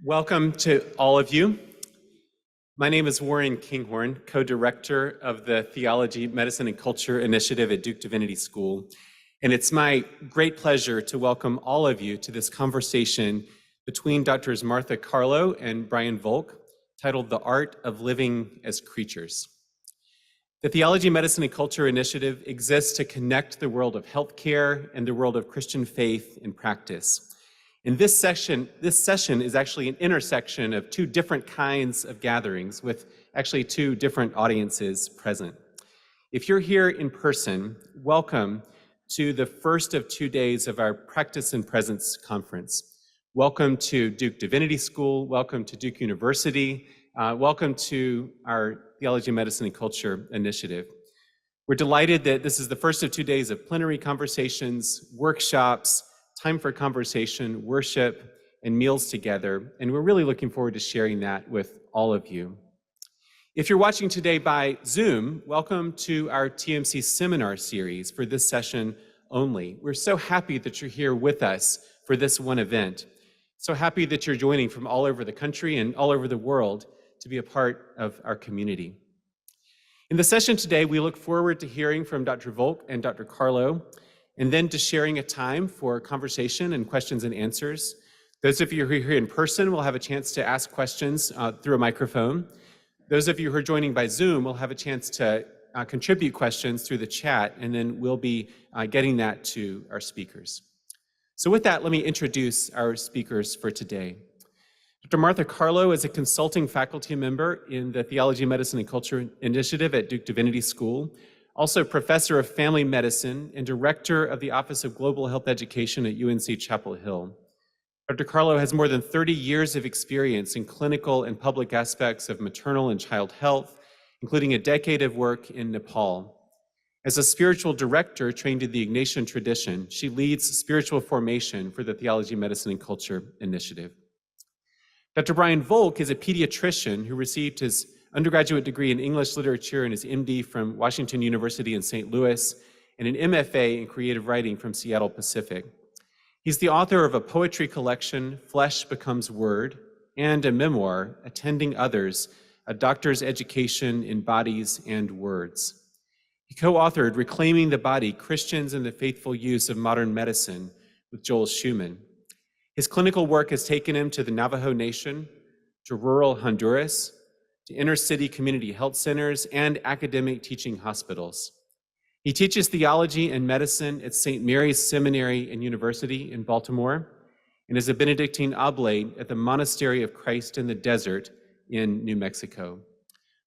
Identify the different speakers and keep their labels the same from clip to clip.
Speaker 1: Welcome to all of you. My name is Warren Kinghorn, co-director of the Theology, Medicine, and Culture Initiative at Duke Divinity School. And it's my great pleasure to welcome all of you to this conversation between Drs. Martha Carlo and Brian Volck, titled The Art of Living as Creatures. The Theology, Medicine, and Culture Initiative exists to connect the world of healthcare and the world of Christian faith and practice. And this session is actually an intersection of two different kinds of gatherings with actually two different audiences present. If you're here in person, welcome to the first of 2 days of our Practice and Presence Conference. Welcome to Duke Divinity School, welcome to Duke University, welcome to our Theology, Medicine, and Culture Initiative. We're delighted that this is the first of 2 days of plenary conversations, workshops, time for conversation, worship, and meals together, and we're really looking forward to sharing that with all of you. If you're watching today by Zoom, welcome to our TMC seminar series for this session only. We're so happy that you're here with us for this one event. So happy that you're joining from all over the country and all over the world to be a part of our community. In the session today, we look forward to hearing from Dr. Volck and Dr. Carlo, and then to sharing a time for conversation and questions and answers. Those of you who are here in person will have a chance to ask questions through a microphone. Those of you who are joining by Zoom will have a chance to contribute questions through the chat, and then we'll be getting that to our speakers. So with that, let me introduce our speakers for today. Dr. Martha Carlo is a consulting faculty member in the Theology, Medicine, and Culture Initiative at Duke Divinity School, also professor of family medicine and director of the Office of Global Health Education at UNC Chapel Hill. Dr. Carlo has more than 30 years of experience in clinical and public aspects of maternal and child health, including a decade of work in Nepal. As a spiritual director trained in the Ignatian tradition, she leads spiritual formation for the Theology, Medicine, and Culture Initiative. Dr. Brian Volck is a pediatrician who received his undergraduate degree in English literature and his MD from Washington University in St. Louis, and an MFA in creative writing from Seattle Pacific. He's the author of a poetry collection, Flesh Becomes Word, and a memoir, Attending Others, A Doctor's Education in Bodies and Words. He co-authored Reclaiming the Body, Christians and the Faithful Use of Modern Medicine with Joel Schumann. His clinical work has taken him to the Navajo Nation, to rural Honduras, to inner-city community health centers, and academic teaching hospitals. He teaches theology and medicine at St. Mary's Seminary and University in Baltimore, and is a Benedictine oblate at the Monastery of Christ in the Desert in New Mexico.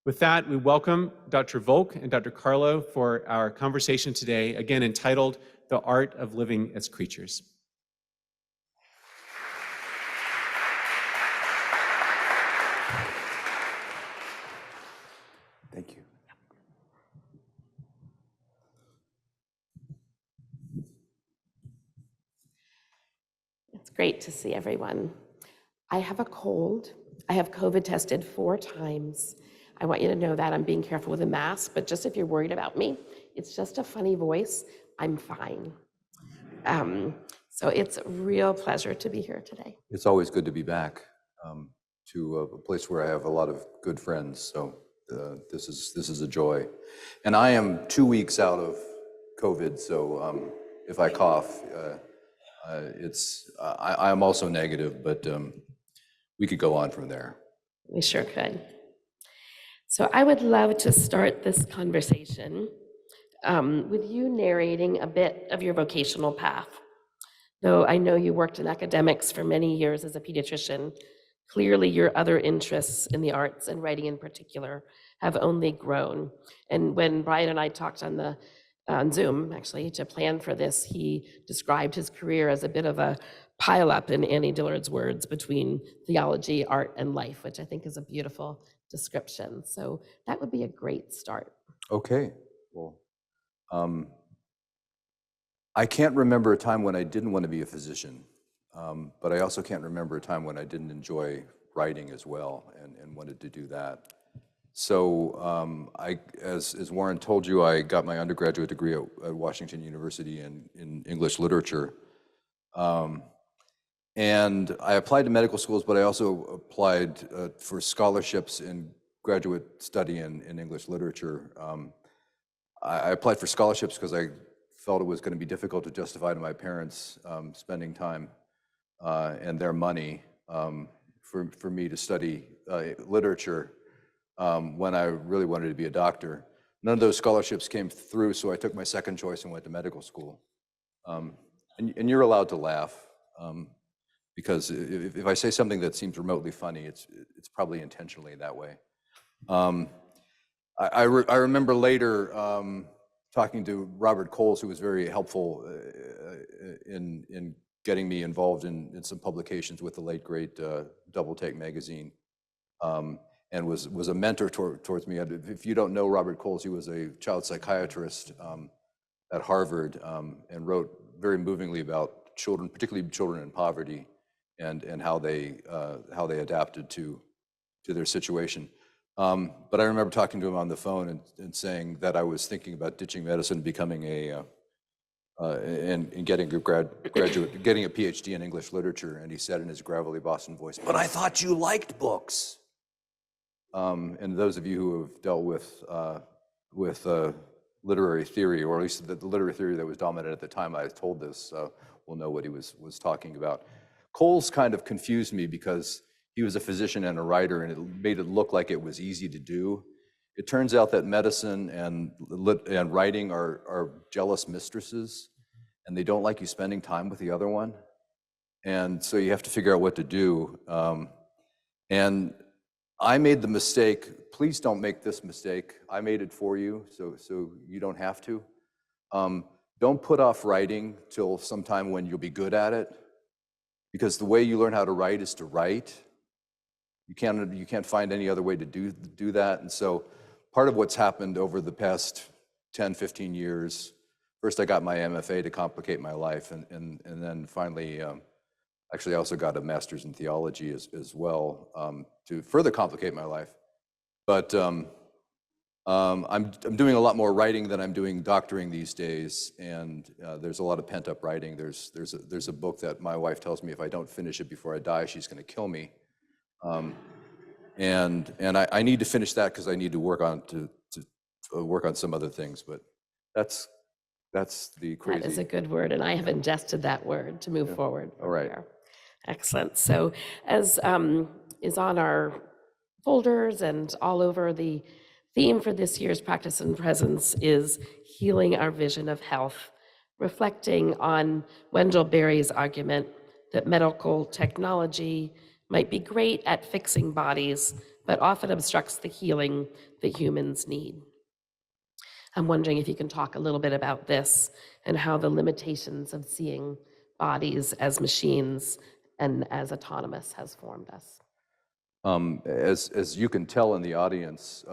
Speaker 1: With that, we welcome Dr. Volck and Dr. Carlo for our conversation today, again entitled The Art of Living as Creatures.
Speaker 2: Thank you.
Speaker 3: It's great to see everyone. I have a cold. I have COVID tested 4 times. I want you to know that I'm being careful with a mask, but just if you're worried about me, it's just a funny voice. I'm fine. So it's a real pleasure to be here today.
Speaker 2: It's always good to be back to a place where I have a lot of good friends. So this is a joy. And I am 2 weeks out of COVID, so if I cough, I am also negative, but we could go on from there.
Speaker 3: We sure could. So I would love to start this conversation with you narrating a bit of your vocational path. Though I know you worked in academics for many years as a pediatrician, clearly your other interests in the arts and writing in particular have only grown. And when Brian and I talked on Zoom, actually, to plan for this, he described his career as a bit of a pile-up, in Annie Dillard's words, between theology, art, and life, which I think is a beautiful description. So that would be a great start.
Speaker 2: Okay. Well, I can't remember a time when I didn't want to be a physician, but I also can't remember a time when I didn't enjoy writing as well and wanted to do that. So as Warren told you, I got my undergraduate degree at Washington University in English literature. And I applied to medical schools, but I also applied for scholarships in graduate study in English literature. I applied for scholarships because I felt it was going to be difficult to justify to my parents spending time and their money for me to study literature when I really wanted to be a doctor. None of those scholarships came through, so I took my second choice and went to medical school. And you're allowed to laugh, because if I say something that seems remotely funny, it's probably intentionally that way. I remember later talking to Robert Coles, who was very helpful in getting me involved in some publications with the late great Double Take magazine, and was a mentor towards me. If you don't know Robert Coles, he was a child psychiatrist at Harvard, and wrote very movingly about children, particularly children in poverty, and how they adapted to their situation. But I remember talking to him on the phone and saying that I was thinking about ditching medicine, becoming and getting a getting a PhD in English literature. And he said in his gravelly Boston voice, "But I thought you liked books." And those of you who have dealt with literary theory, or at least the literary theory that was dominant at the time I told this, will know what he was talking about. Coles kind of confused me because he was a physician and a writer, and it made it look like it was easy to do. It turns out that medicine and writing are jealous mistresses, and they don't like you spending time with the other one. And so you have to figure out what to do. And I made the mistake. Please don't make this mistake. I made it for you, so you don't have to. Don't put off writing till sometime when you'll be good at it, because the way you learn how to write is to write. You can't find any other way to do that. And so part of what's happened over the past 10, 15 years, first I got my MFA to complicate my life, and then finally, actually I also got a master's in theology as well, to further complicate my life. But I'm doing a lot more writing than I'm doing doctoring these days, and there's a lot of pent-up writing. There's a book that my wife tells me if I don't finish it before I die, she's going to kill me. And I need to finish that because I need to work on work on some other things. But that's the crazy.
Speaker 3: That is a good word, and I have ingested that word to move forward.
Speaker 2: All right.
Speaker 3: There. Excellent. So, as is on our folders and all over, the theme for this year's Practice and Presence is healing our vision of health, reflecting on Wendell Berry's argument that medical technology might be great at fixing bodies, but often obstructs the healing that humans need. I'm wondering if you can talk a little bit about this and how the limitations of seeing bodies as machines and as autonomous has formed us.
Speaker 2: As you can tell in the audience,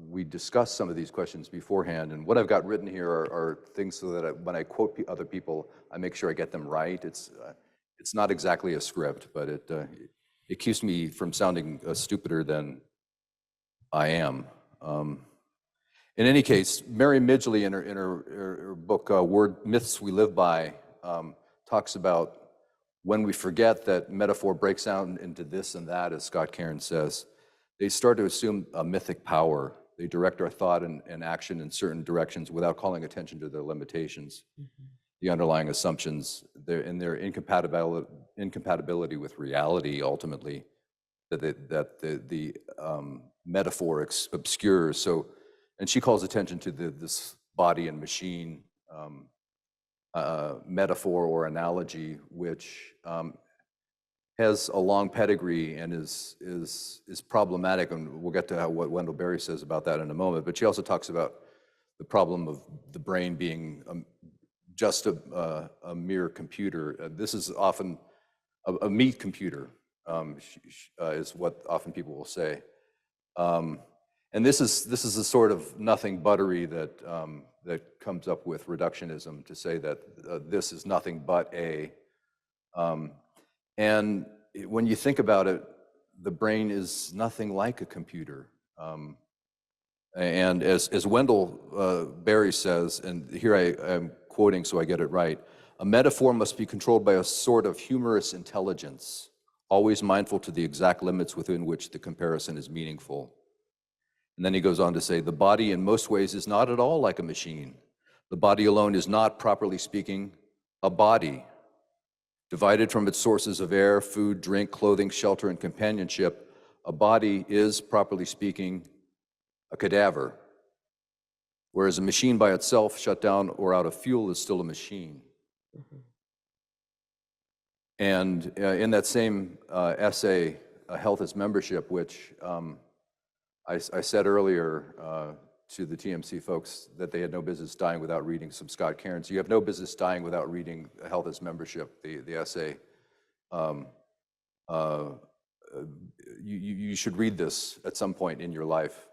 Speaker 2: we discussed some of these questions beforehand, and what I've got written here are things so that when I quote other people, I make sure I get them right. It's not exactly a script, but it keeps me from sounding stupider than I am. In any case, Mary Midgley in her book, Word Myths We Live By, talks about when we forget that metaphor breaks down into this and that, as Scott Cairns says, they start to assume a mythic power. They direct our thought and action in certain directions without calling attention to their limitations, the underlying assumptions, their incompatibility with reality, ultimately, that the metaphor obscures. So, and she calls attention to this body and machine metaphor or analogy, which has a long pedigree and is problematic, and we'll get to what Wendell Berry says about that in a moment. But she also talks about the problem of the brain being just a mere computer. This is often a meat computer, is what often people will say. And this is a sort of nothing buttery that comes up with reductionism to say that this is nothing but a. And when you think about it, the brain is nothing like a computer. And as Wendell Berry says, and here I'm quoting so I get it right, A metaphor must be controlled by a sort of humorous intelligence, always mindful to the exact limits within which the comparison is meaningful. And then he goes on to say, the body in most ways is not at all like a machine. The body alone is not, properly speaking, a body. Divided from its sources of air, food, drink, clothing, shelter, and companionship, a body is, properly speaking, a cadaver. Whereas a machine by itself, shut down or out of fuel, is still a machine. And in that same essay, Health is Membership, which I said earlier to the TMC folks that they had no business dying without reading some Scott Cairns. You have no business dying without reading Health is Membership, the essay. You should read this at some point in your life,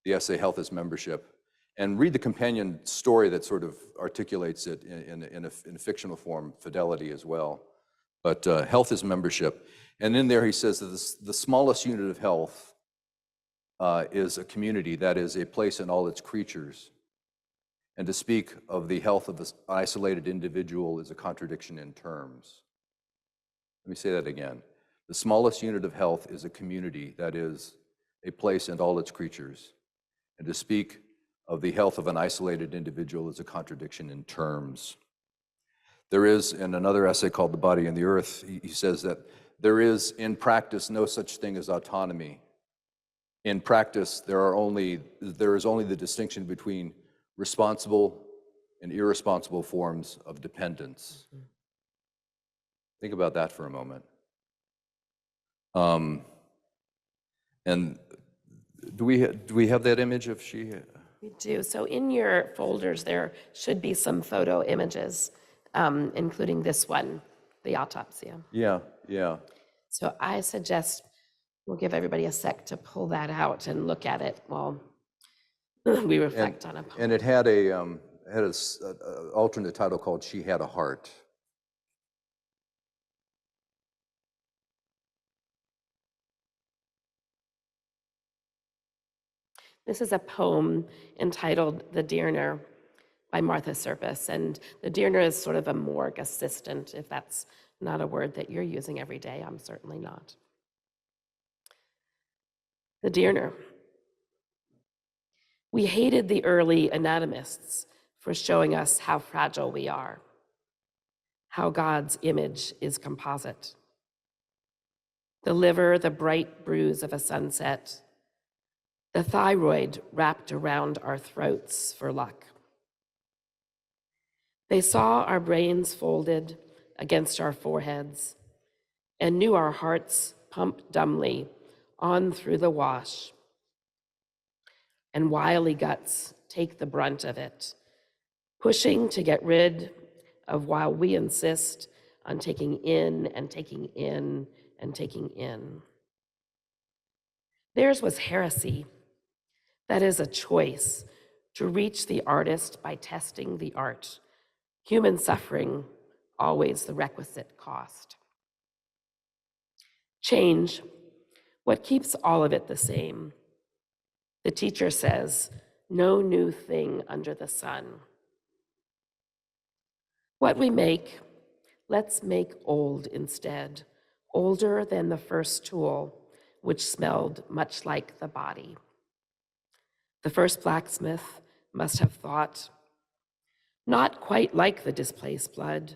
Speaker 2: the essay Health is Membership, and read the companion story that sort of articulates it in a fictional form, Fidelity as well. But Health is Membership. And in there he says that the smallest unit of health is a community, that is a place in all its creatures. And to speak of the health of an isolated individual is a contradiction in terms. Let me say that again. The smallest unit of health is a community, that is a place and all its creatures. And to speak of the health of an isolated individual is a contradiction in terms. There is, in another essay called The Body and the Earth, he says that there is, in practice, no such thing as autonomy. In practice, there is only the distinction between responsible and irresponsible forms of dependence. Think about that for a moment. And do we have that image of she?
Speaker 3: We do. So in your folders, there should be some photo images, including this one, the autopsy.
Speaker 2: Yeah, yeah.
Speaker 3: So I suggest we'll give everybody a sec to pull that out and look at it while we reflect on it.
Speaker 2: And it had a alternate title called "She Had a Heart."
Speaker 3: This is a poem entitled The Dearner by Martha Serpis. And the Dearner is sort of a morgue assistant, if that's not a word that you're using every day. I'm certainly not. The Dearner. We hated the early anatomists for showing us how fragile we are, how God's image is composite. The liver, the bright bruise of a sunset, the thyroid wrapped around our throats for luck. They saw our brains folded against our foreheads and knew our hearts pump dumbly on through the wash. And wily guts take the brunt of it, pushing to get rid of while we insist on taking in and taking in and taking in. Theirs was heresy. That is a choice to reach the artist by testing the art. Human suffering, always the requisite cost. Change, what keeps all of it the same? The teacher says, no new thing under the sun. What we make, let's make old instead, older than the first tool, which smelled much like the body. The first blacksmith must have thought, not quite like the displaced blood,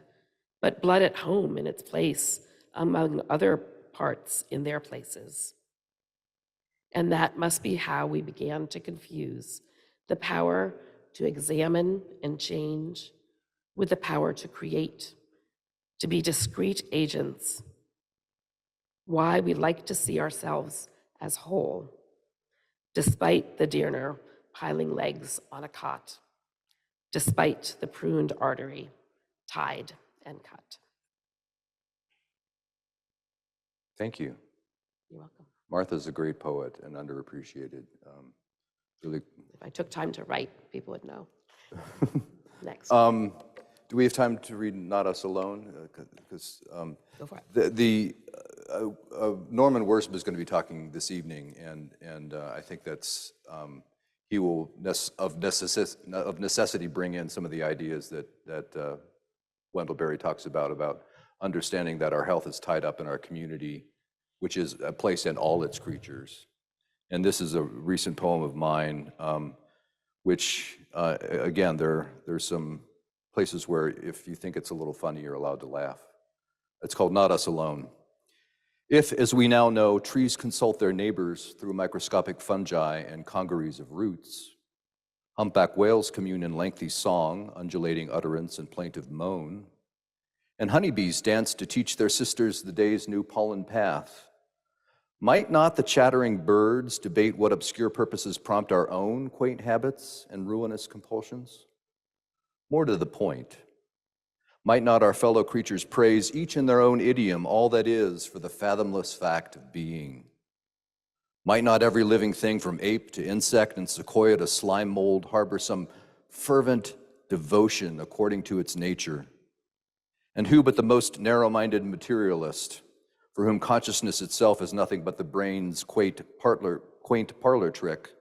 Speaker 3: but blood at home in its place among other parts in their places. And that must be how we began to confuse the power to examine and change with the power to create, to be discrete agents. Why we like to see ourselves as whole, despite the Dearner piling legs on a cot, despite the pruned artery tied and cut.
Speaker 2: Thank you.
Speaker 3: You're welcome.
Speaker 2: Martha's a great poet and underappreciated. Really.
Speaker 3: If I took time to write, people would know. Next.
Speaker 2: Do we have time to read "Not Us Alone"? Because
Speaker 3: Go for it.
Speaker 2: Norman Worsam is going to be talking this evening, and I think that's he will of necessity bring in some of the ideas that Wendell Berry talks about understanding that our health is tied up in our community, which is a place in all its creatures. And this is a recent poem of mine, which, again, there's some places where if you think it's a little funny, you're allowed to laugh. It's called Not Us Alone. If, as we now know, trees consult their neighbors through microscopic fungi and congeries of roots, humpback whales commune in lengthy song, undulating utterance and plaintive moan, and honeybees dance to teach their sisters the day's new pollen path, might not the chattering birds debate what obscure purposes prompt our own quaint habits and ruinous compulsions? More to the point, might not our fellow creatures praise each in their own idiom all that is for the fathomless fact of being? Might not every living thing from ape to insect and sequoia to slime mold harbor some fervent devotion according to its nature? And who but the most narrow-minded materialist, for whom consciousness itself is nothing but the brain's quaint parlor trick,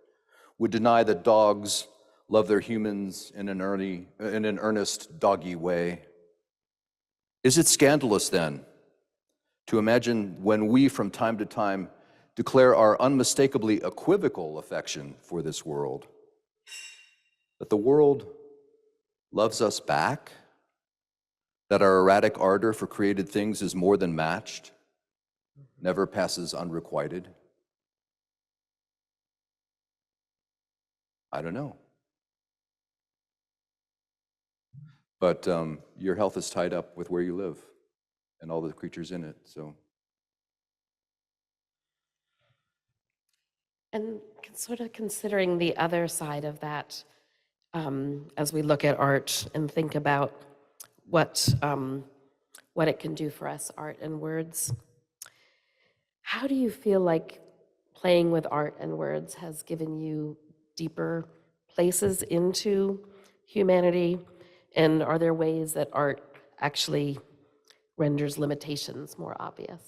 Speaker 2: would deny that dogs love their humans in an earnest, doggy way? Is it scandalous, then, to imagine when we, from time to time, declare our unmistakably equivocal affection for this world, that the world loves us back? That our erratic ardor for created things is more than matched, never passes unrequited? I don't know. But your health is tied up with where you live and all the creatures in it, so.
Speaker 3: And sort of considering the other side of that, as we look at art and think about what it can do for us, art and words, how do you feel like playing with art and words has given you deeper places into humanity? And are there ways that art actually renders limitations more obvious?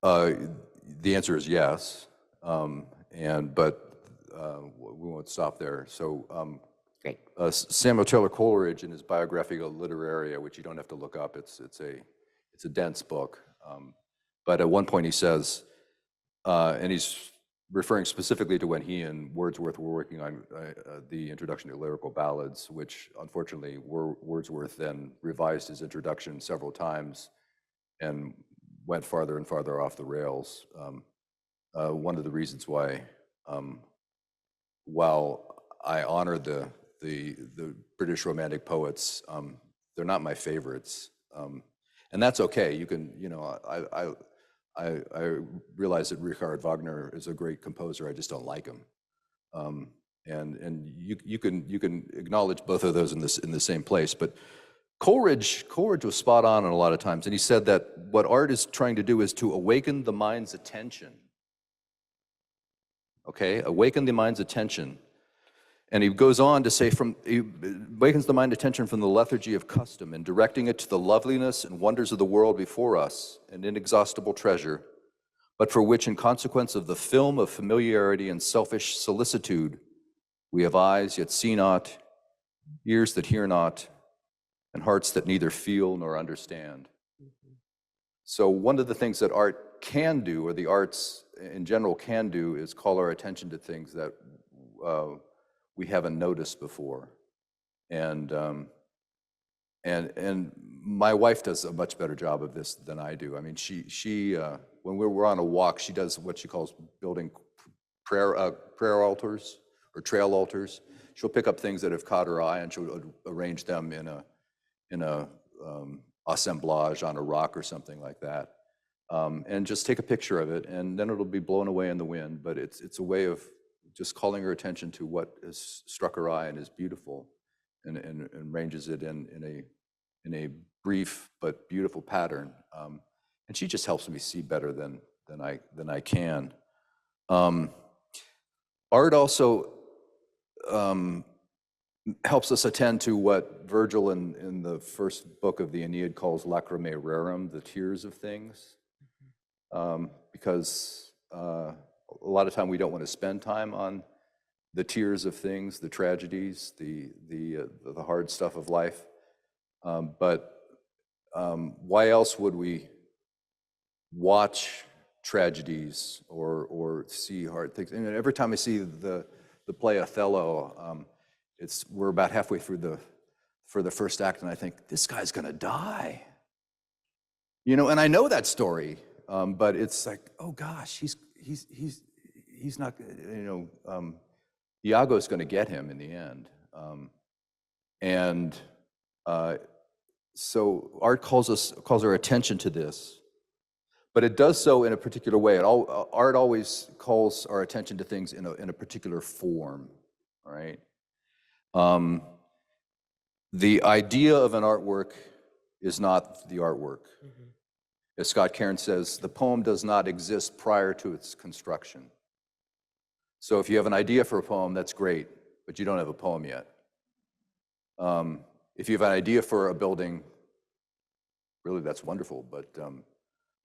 Speaker 2: The answer is yes, but we won't stop there. So
Speaker 3: Great.
Speaker 2: Samuel Taylor Coleridge, in his Biographia Literaria, which you don't have to look up, it's a dense book, but at one point he says, and he's referring specifically to when he and Wordsworth were working on the introduction to lyrical ballads, which unfortunately Wordsworth then revised his introduction several times and went farther and farther off the rails. One of the reasons why, while I honor the British Romantic poets, they're not my favorites, and that's okay. You can, I realize that Richard Wagner is a great composer. I just don't like him, and you can acknowledge both of those in the same place. But Coleridge was spot on a lot of times, and he said that what art is trying to do is to awaken the mind's attention. Okay, awaken the mind's attention. And he goes on to say, he awakens the mind attention from the lethargy of custom and directing it to the loveliness and wonders of the world before us, an inexhaustible treasure, but for which, in consequence of the film of familiarity and selfish solicitude, we have eyes yet see not, ears that hear not, and hearts that neither feel nor understand. So one of the things that art can do, or the arts in general can do, is call our attention to things that we haven't noticed before. And my wife does a much better job of this than I do. I mean, she when we're on a walk, she does what she calls building prayer altars or trail altars. She'll pick up things that have caught her eye and she'll arrange them in a assemblage on a rock or something like that, and just take a picture of it, and then it'll be blown away in the wind. But it's a way of just calling her attention to what has struck her eye and is beautiful, and arranges it in a brief but beautiful pattern. And she just helps me see better than I can. Art also helps us attend to what Virgil in the first book of the Aeneid calls lacrimae rerum, the tears of things, because a lot of time we don't want to spend time on the tears of things, the tragedies, the hard stuff of life. But why else would we watch tragedies or see hard things? And every time I see the play Othello, we're about halfway through for the first act, and I think, this guy's gonna die. And I know that story, but it's like, oh gosh, he's not, Iago's gonna get him in the end. And so art calls our attention to this, but it does so in a particular way. Art always calls our attention to things in a particular form, all right? The idea of an artwork is not the artwork. As Scott Cairns says, the poem does not exist prior to its construction. So if you have an idea for a poem, that's great, but you don't have a poem yet. If you have an idea for a building, really that's wonderful, but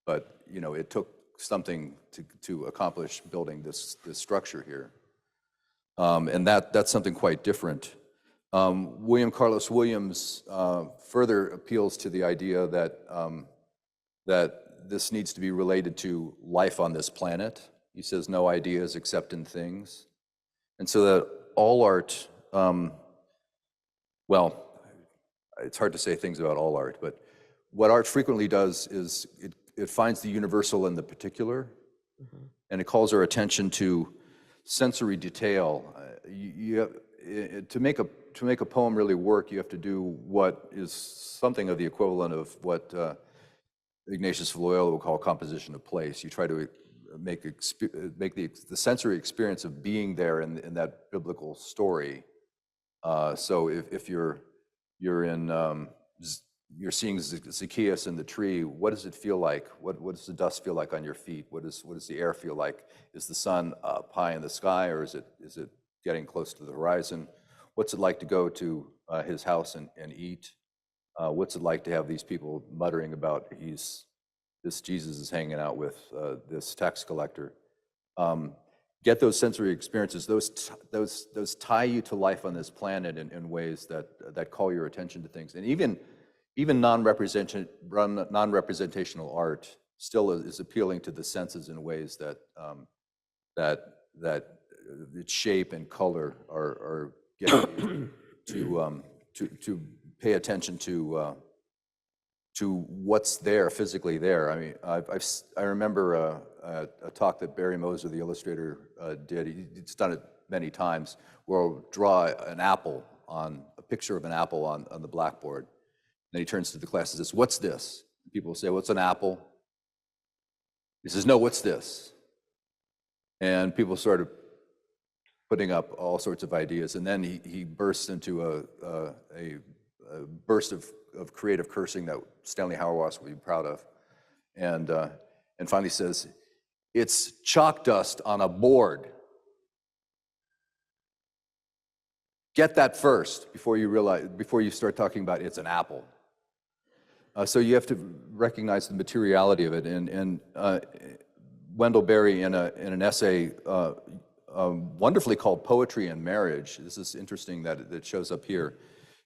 Speaker 2: it took something to accomplish building this structure here. And that's something quite different. William Carlos Williams further appeals to the idea that this needs to be related to life on this planet. He says no ideas except in things. And so that all art, well, it's hard to say things about all art, but what art frequently does is it finds the universal in the particular, and it calls our attention to sensory detail. To make a poem really work, you have to do what is something of the equivalent of what Ignatius of Loyola would call composition of place. You try to make the sensory experience of being there in that biblical story. So if you're seeing Zacchaeus in the tree, what does it feel like? What does the dust feel like on your feet? What does the air feel like? Is the sun up high in the sky, or is it getting close to the horizon? What's it like to go to his house and eat? What's it like to have these people muttering about this Jesus is hanging out with this tax collector? Get those sensory experiences. Those tie you to life on this planet in ways that call your attention to things. And even non-representational art still is appealing to the senses in ways that its shape and color are getting you to pay attention to what's there, physically there. I mean, I remember a talk that Barry Moser, the illustrator, did. He's done it many times, where he'll draw a picture of an apple on the blackboard. Then he turns to the class and says, "What's this?" People will say, "What's an apple?" He says, "No, what's this?" And people started putting up all sorts of ideas, and then he bursts into a burst of creative cursing that Stanley Hauerwas would be proud of, and finally says, "It's chalk dust on a board. Get that first before you start talking about it's an apple." So you have to recognize the materiality of it, and Wendell Berry in an essay wonderfully called "Poetry and Marriage." This is interesting that it shows up here.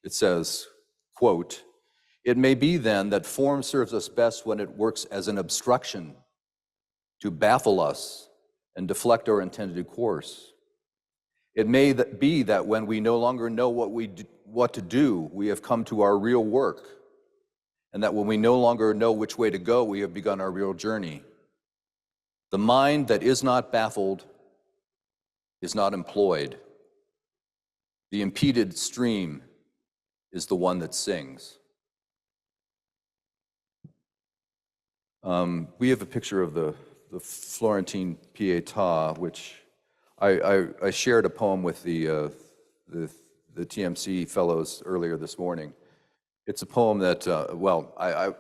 Speaker 2: It says, quote, "It may be then that form serves us best when it works as an obstruction to baffle us and deflect our intended course. It may be that when we no longer know what to do, we have come to our real work, and that when we no longer know which way to go, we have begun our real journey. The mind that is not baffled is not employed. The impeded stream is the one that sings." We have a picture of the Florentine Pietà, which I shared a poem with the TMC fellows earlier this morning. It's a poem that, I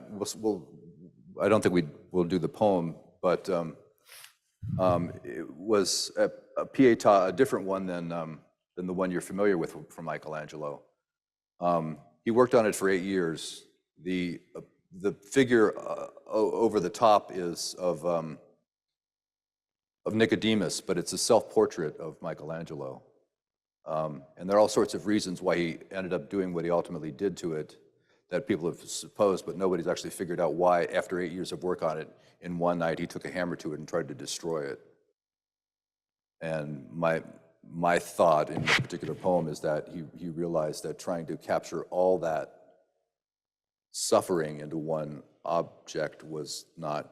Speaker 2: don't think we'll do the poem, but it was a Pietà, a different one than the one you're familiar with from Michelangelo. He worked on it for 8 years. The figure over the top is of Nicodemus, but it's a self-portrait of Michelangelo. And there are all sorts of reasons why he ended up doing what he ultimately did to it. that people have supposed, but nobody's actually figured out why, after 8 years of work on it, in one night he took a hammer to it and tried to destroy it. And my thought in this particular poem is that he realized that trying to capture all that suffering into one object was not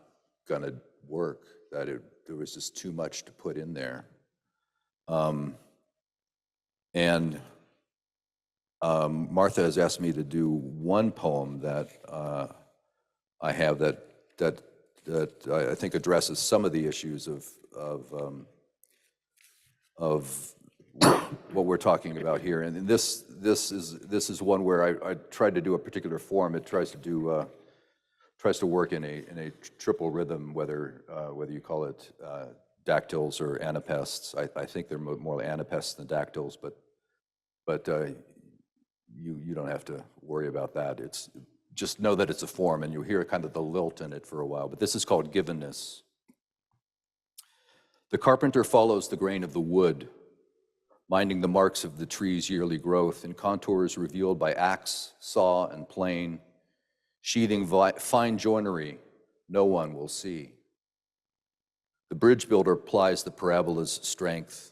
Speaker 2: going to work, that there was just too much to put in there. Martha has asked me to do one poem that I have that I think addresses some of the issues of what we're talking about here. And this is one where I tried to do a particular form. It tries to work in a triple rhythm, whether you call it dactyls or anapests. I think they're more anapests than dactyls, but you don't have to worry about that. It's just know that it's a form, and you'll hear kind of the lilt in it for a while. But this is called Givenness. The carpenter follows the grain of the wood, minding the marks of the tree's yearly growth in contours revealed by axe, saw, and plane, sheathing fine joinery no one will see. The bridge builder plies the parabola's strength,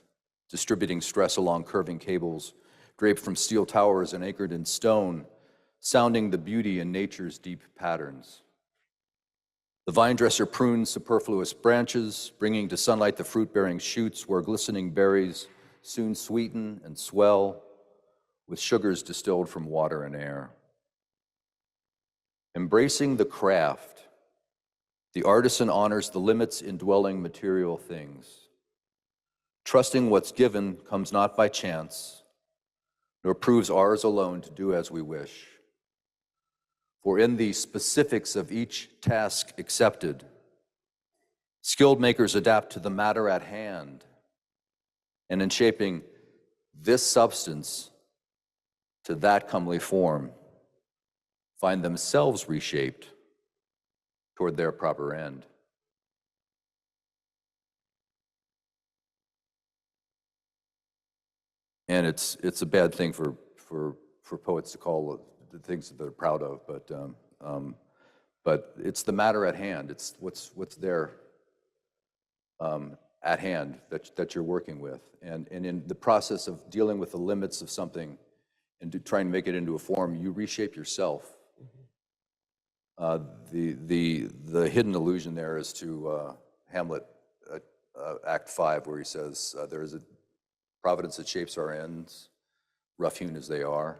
Speaker 2: distributing stress along curving cables, draped from steel towers and anchored in stone, sounding the beauty in nature's deep patterns. The vine dresser prunes superfluous branches, bringing to sunlight the fruit-bearing shoots where glistening berries soon sweeten and swell with sugars distilled from water and air. Embracing the craft, the artisan honors the limits indwelling material things. Trusting what's given comes not by chance, nor proves ours alone to do as we wish. For in the specifics of each task accepted, skilled makers adapt to the matter at hand, and in shaping this substance to that comely form, find themselves reshaped toward their proper end. And it's a bad thing for poets to call the things that they're proud of, but it's the matter at hand. It's what's there at hand that you're working with, and in the process of dealing with the limits of something and trying to make it into a form, you reshape yourself. The hidden allusion there is to Hamlet, Act 5, where he says, there is a providence that shapes our ends, rough-hewn as they are.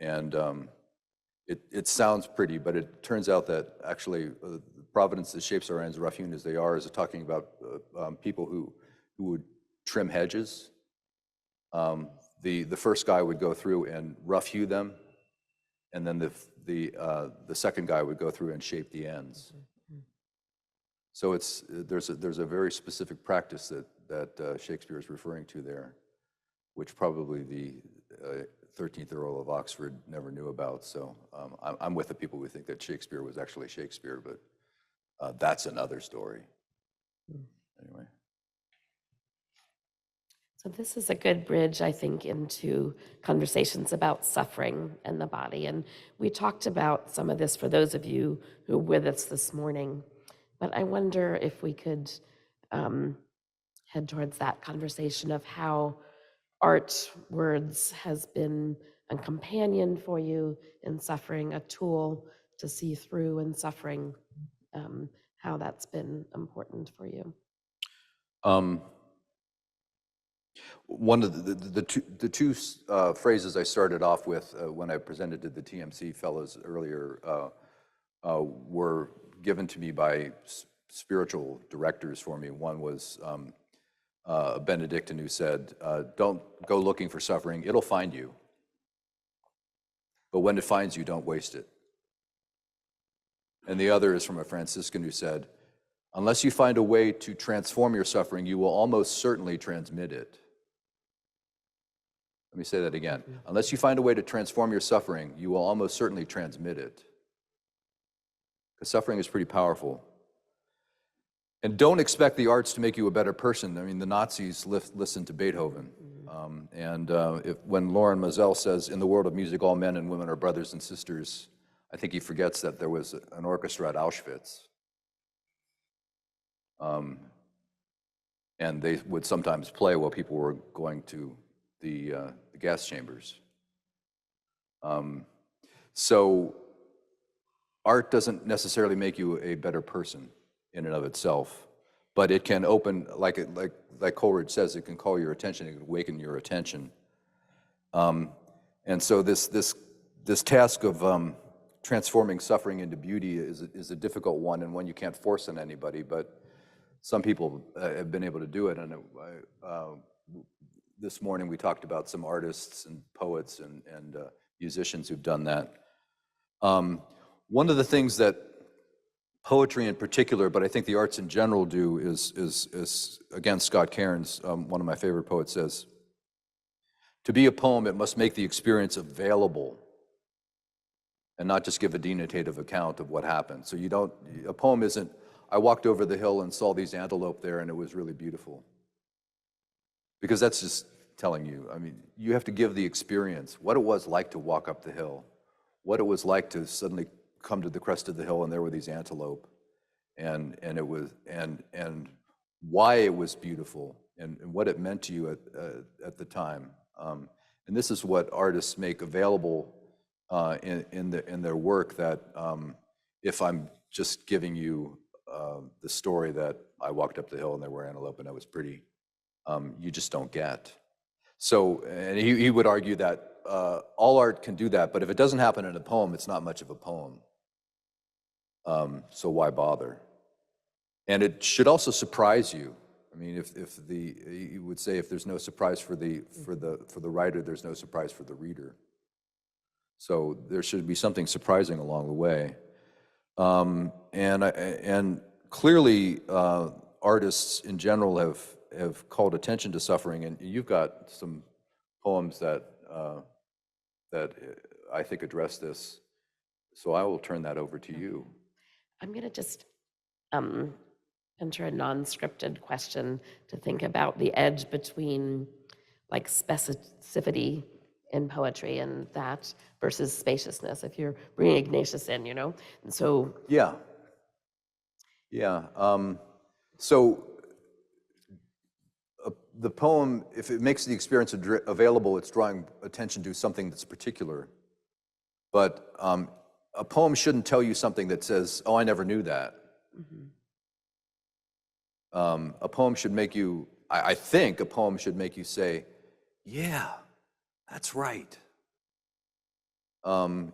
Speaker 2: And it sounds pretty, but it turns out that actually the providence that shapes our ends, rough-hewn as they are, is talking about people who would trim hedges. The first guy would go through and rough-hew them, and then the second guy would go through and shape the ends. So there's a very specific practice that Shakespeare is referring to there, which probably the 13th Earl of Oxford never knew about. So I'm with the people who think that Shakespeare was actually Shakespeare, but that's another story. Anyway.
Speaker 3: So this is a good bridge, I think, into conversations about suffering and the body. And we talked about some of this for those of you who are with us this morning. But I wonder if we could head towards that conversation of how art, words has been a companion for you in suffering, a tool to see through in suffering, how that's been important for you.
Speaker 2: One of the two phrases I started off with when I presented to the TMC fellows earlier were given to me by spiritual directors for me. One was a Benedictine who said, don't go looking for suffering, it'll find you. But when it finds you, don't waste it. And the other is from a Franciscan who said, unless you find a way to transform your suffering, you will almost certainly transmit it. Let me say that again. Unless you find a way to transform your suffering, you will almost certainly transmit it. Because suffering is pretty powerful. And don't expect the arts to make you a better person. I mean, the Nazis listened to Beethoven. When Lauren Moselle says, in the world of music, all men and women are brothers and sisters, I think he forgets that there was an orchestra at Auschwitz. And they would sometimes play while people were going to the gas chambers. So art doesn't necessarily make you a better person in and of itself, but it can open, like Coleridge says, it can call your attention, it can awaken your attention. And so this task of transforming suffering into beauty is a difficult one, and one you can't force on anybody, but some people have been able to do it. And this morning we talked about some artists and poets and musicians who've done that. One of the things that poetry in particular, but I think the arts in general do is again, Scott Cairns, one of my favorite poets, says, to be a poem, it must make the experience available and not just give a denotative account of what happened. So a poem isn't, I walked over the hill and saw these antelope there and it was really beautiful. Because that's just telling you, I mean, you have to give the experience, what it was like to walk up the hill, what it was like to suddenly come to the crest of the hill and there were these antelope, and why it was beautiful and what it meant to you at the time. And this is what artists make available in their work, that if I'm just giving you the story that I walked up the hill and there were antelope and it was pretty, you just don't get. So, and he would argue that all art can do that, but if it doesn't happen in a poem, it's not much of a poem. So why bother? And it should also surprise you. I mean, you would say if there's no surprise for the writer, there's no surprise for the reader. So there should be something surprising along the way. And clearly, artists in general have called attention to suffering, and you've got some poems that I think address this. So I will turn that over to you.
Speaker 3: I'm going to just enter a non-scripted question to think about the edge between like specificity in poetry and that versus spaciousness, if you're bringing Ignatius in, and so.
Speaker 2: Yeah. So the poem, if it makes the experience available, it's drawing attention to something that's particular. But a poem shouldn't tell you something that says, oh, I never knew that. Mm-hmm. A poem should make you, I think a poem should make you say, yeah, that's right. And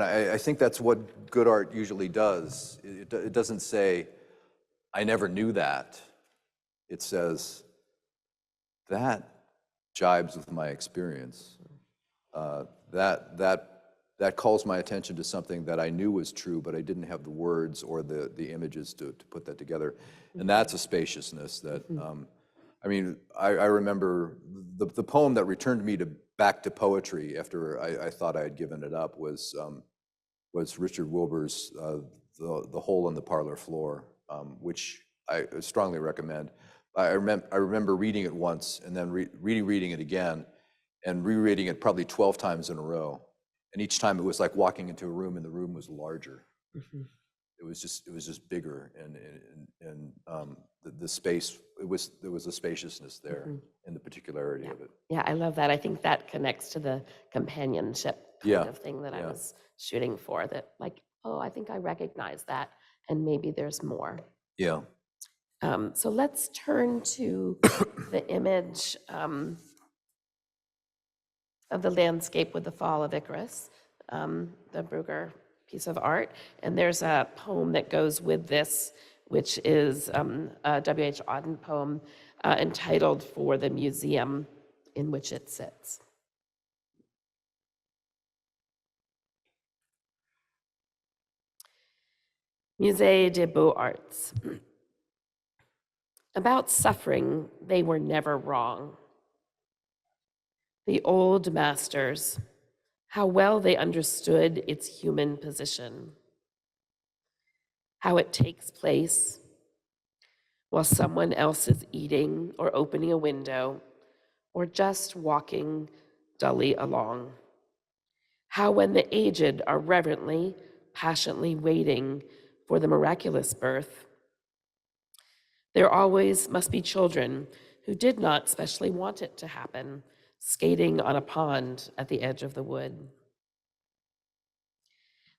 Speaker 2: I think that's what good art usually does. It doesn't say, I never knew that. It says, that jibes with my experience. That calls my attention to something that I knew was true, but I didn't have the words or the images to put that together. And that's a spaciousness that, I remember the poem that returned me back to poetry after I thought I had given it up was Richard Wilbur's The Hole in the Parlor Floor, which I strongly recommend. I remember reading it once and then rereading it again and rereading it probably 12 times in a row. And each time it was like walking into a room and the room was larger. Mm-hmm. It was just bigger, and the space, there was a spaciousness there, mm-hmm. in the particularity of it.
Speaker 3: Yeah, I love that. I think that connects to the companionship kind of thing that I was shooting for, that like, oh, I think I recognize that, and maybe there's more.
Speaker 2: Yeah.
Speaker 3: So let's turn to the image of the landscape with the fall of Icarus, the Brugger piece of art. And there's a poem that goes with this, which is a W.H. Auden poem entitled For the Museum in Which It Sits. Musée des Beaux-Arts. About suffering, they were never wrong. The old masters, how well they understood its human position, how it takes place while someone else is eating or opening a window or just walking dully along. How when the aged are reverently, passionately waiting for the miraculous birth, there always must be children who did not specially want it to happen, skating on a pond at the edge of the wood.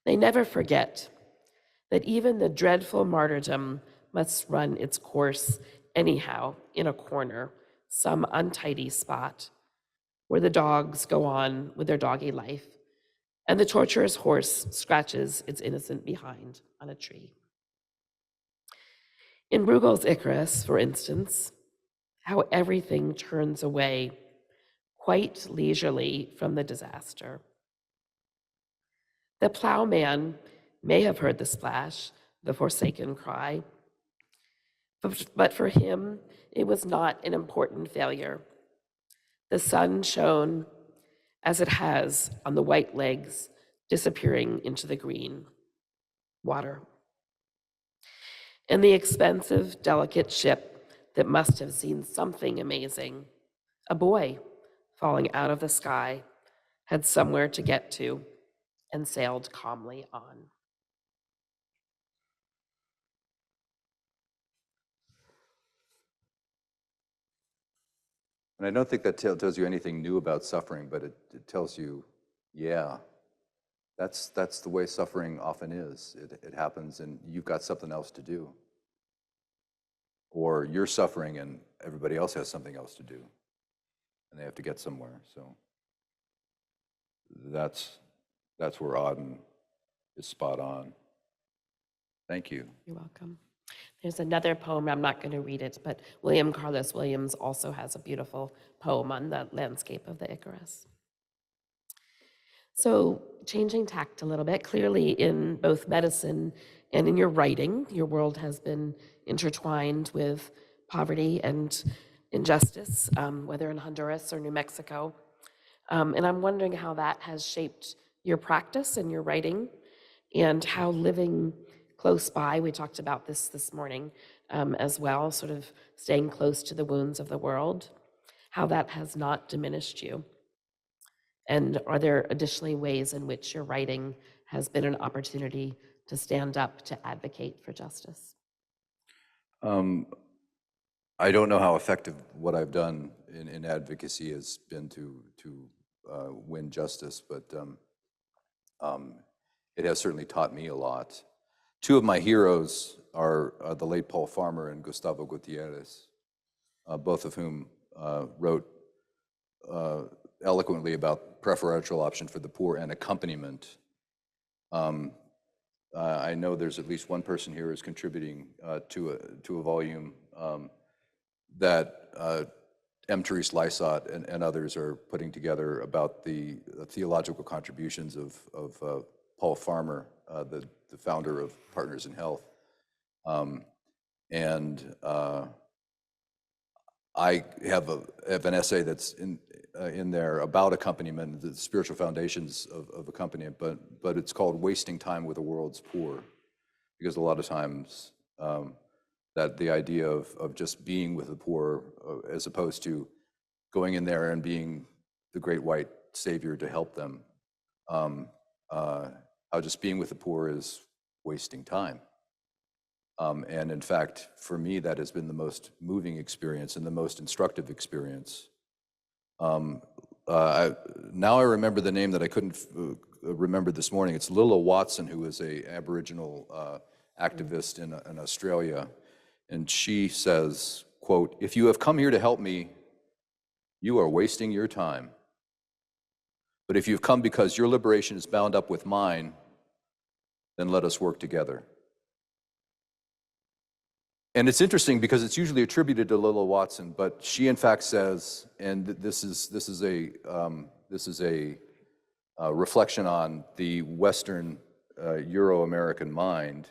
Speaker 3: They never forget that even the dreadful martyrdom must run its course anyhow in a corner, some untidy spot, where the dogs go on with their doggy life, and the torturous horse scratches its innocent behind on a tree. In Bruegel's Icarus, for instance, how everything turns away quite leisurely from the disaster. The plowman may have heard the splash, the forsaken cry, but for him, it was not an important failure. The sun shone as it has on the white legs disappearing into the green water. And the expensive, delicate ship that must have seen something amazing, a boy falling out of the sky, had somewhere to get to and sailed calmly on.
Speaker 2: And I don't think that tells you anything new about suffering, but it tells you, yeah, that's the way suffering often is. It happens and you've got something else to do. Or you're suffering and everybody else has something else to do. And they have to get somewhere. So that's where Auden is spot on. Thank you.
Speaker 3: You're welcome. There's another poem, I'm not going to read it, but William Carlos Williams also has a beautiful poem on the landscape of the Icarus. So changing tact a little bit, clearly in both medicine and in your writing, your world has been intertwined with poverty and injustice, whether in Honduras or New Mexico. And I'm wondering how that has shaped your practice and your writing, and how living close by, we talked about this morning as well, sort of staying close to the wounds of the world, how that has not diminished you. And are there additionally ways in which your writing has been an opportunity to stand up to advocate for justice?
Speaker 2: I don't know how effective what I've done in advocacy has been to win justice, but it has certainly taught me a lot. Two of my heroes are the late Paul Farmer and Gustavo Gutierrez, both of whom wrote eloquently about preferential option for the poor and accompaniment. I know there's at least one person here who's contributing to a volume that M. Therese Lysott and others are putting together about the theological contributions of Paul Farmer, the founder of Partners in Health. I have an essay that's in there about accompaniment, the spiritual foundations of accompaniment, but it's called Wasting Time with the World's Poor, because a lot of times that the idea of just being with the poor, as opposed to going in there and being the great white savior to help them, how just being with the poor is wasting time. And in fact, for me, that has been the most moving experience and the most instructive experience. Now I remember the name that I couldn't remember this morning. It's Lilla Watson, who is an Aboriginal activist in Australia. And she says, quote, "If you have come here to help me, you are wasting your time. But if you've come because your liberation is bound up with mine, then let us work together." And it's interesting because it's usually attributed to Lilla Watson, but she in fact says, and this is a reflection on the Western Euro-American mind,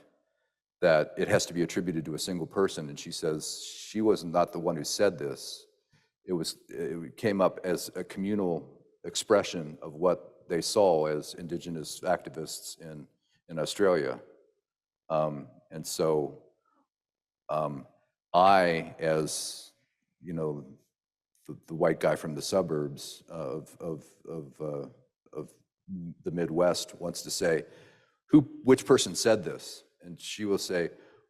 Speaker 2: that it has to be attributed to a single person. And she says she was not the one who said this. It came up as a communal expression of what they saw as indigenous activists in Australia. And so I, as the white guy from the suburbs of the Midwest wants to say, which person said this? And she will say,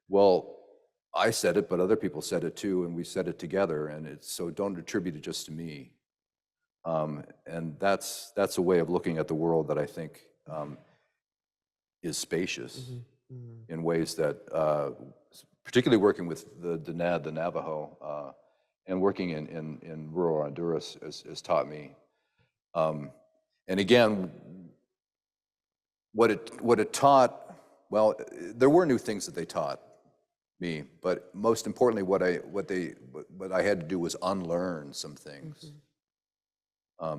Speaker 2: well, I said it, but other people said it too, and we said it together, and so don't attribute it just to me. And that's a way of looking at the world that I think is spacious in ways that, particularly working with the Navajo, and working in rural Honduras has taught me. And again, what it taught, well, there were new things that they taught me, but most importantly, what I had to do was unlearn some things.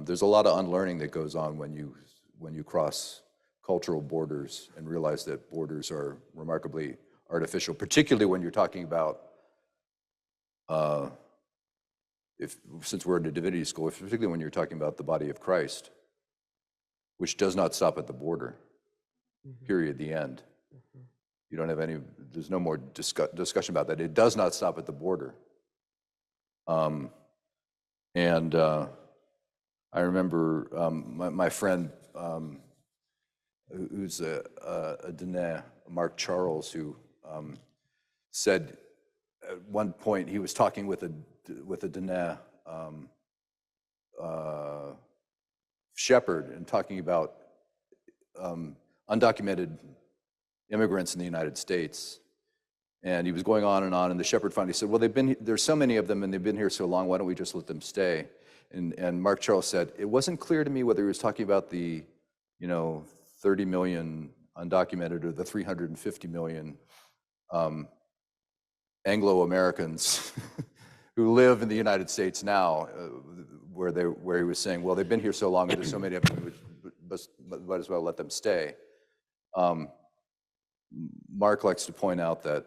Speaker 2: There's a lot of unlearning that goes on when you cross cultural borders and realize that borders are remarkably artificial, particularly when you're talking about, since we're in a divinity school, particularly when you're talking about the body of Christ, which does not stop at the border, period, the end. You don't have there's no more discussion about that. It does not stop at the border. I remember my friend, who's a Diné, Mark Charles, who said at one point he was talking with a Diné shepherd and talking about undocumented immigrants in the United States. And he was going on, and the shepherd finally said, well, there's so many of them and they've been here so long, why don't we just let them stay? And Mark Charles said, it wasn't clear to me whether he was talking about the 30 million undocumented or the 350 million Anglo-Americans who live in the United States now, where he was saying, well, they've been here so long and there's so many of them, might as well let them stay. Mark likes to point out that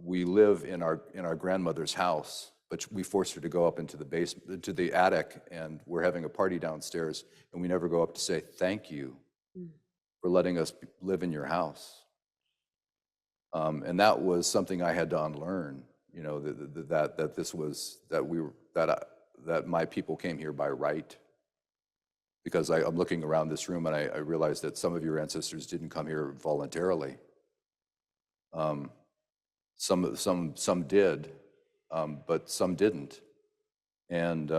Speaker 2: we live in our grandmother's house, but we forced her to go up into the attic, and we're having a party downstairs, and we never go up to say thank you for letting us live in your house. And that was something I had to unlearn. That my people came here by right. Because I'm looking around this room and I realized that some of your ancestors didn't come here voluntarily. Some did, but some didn't. And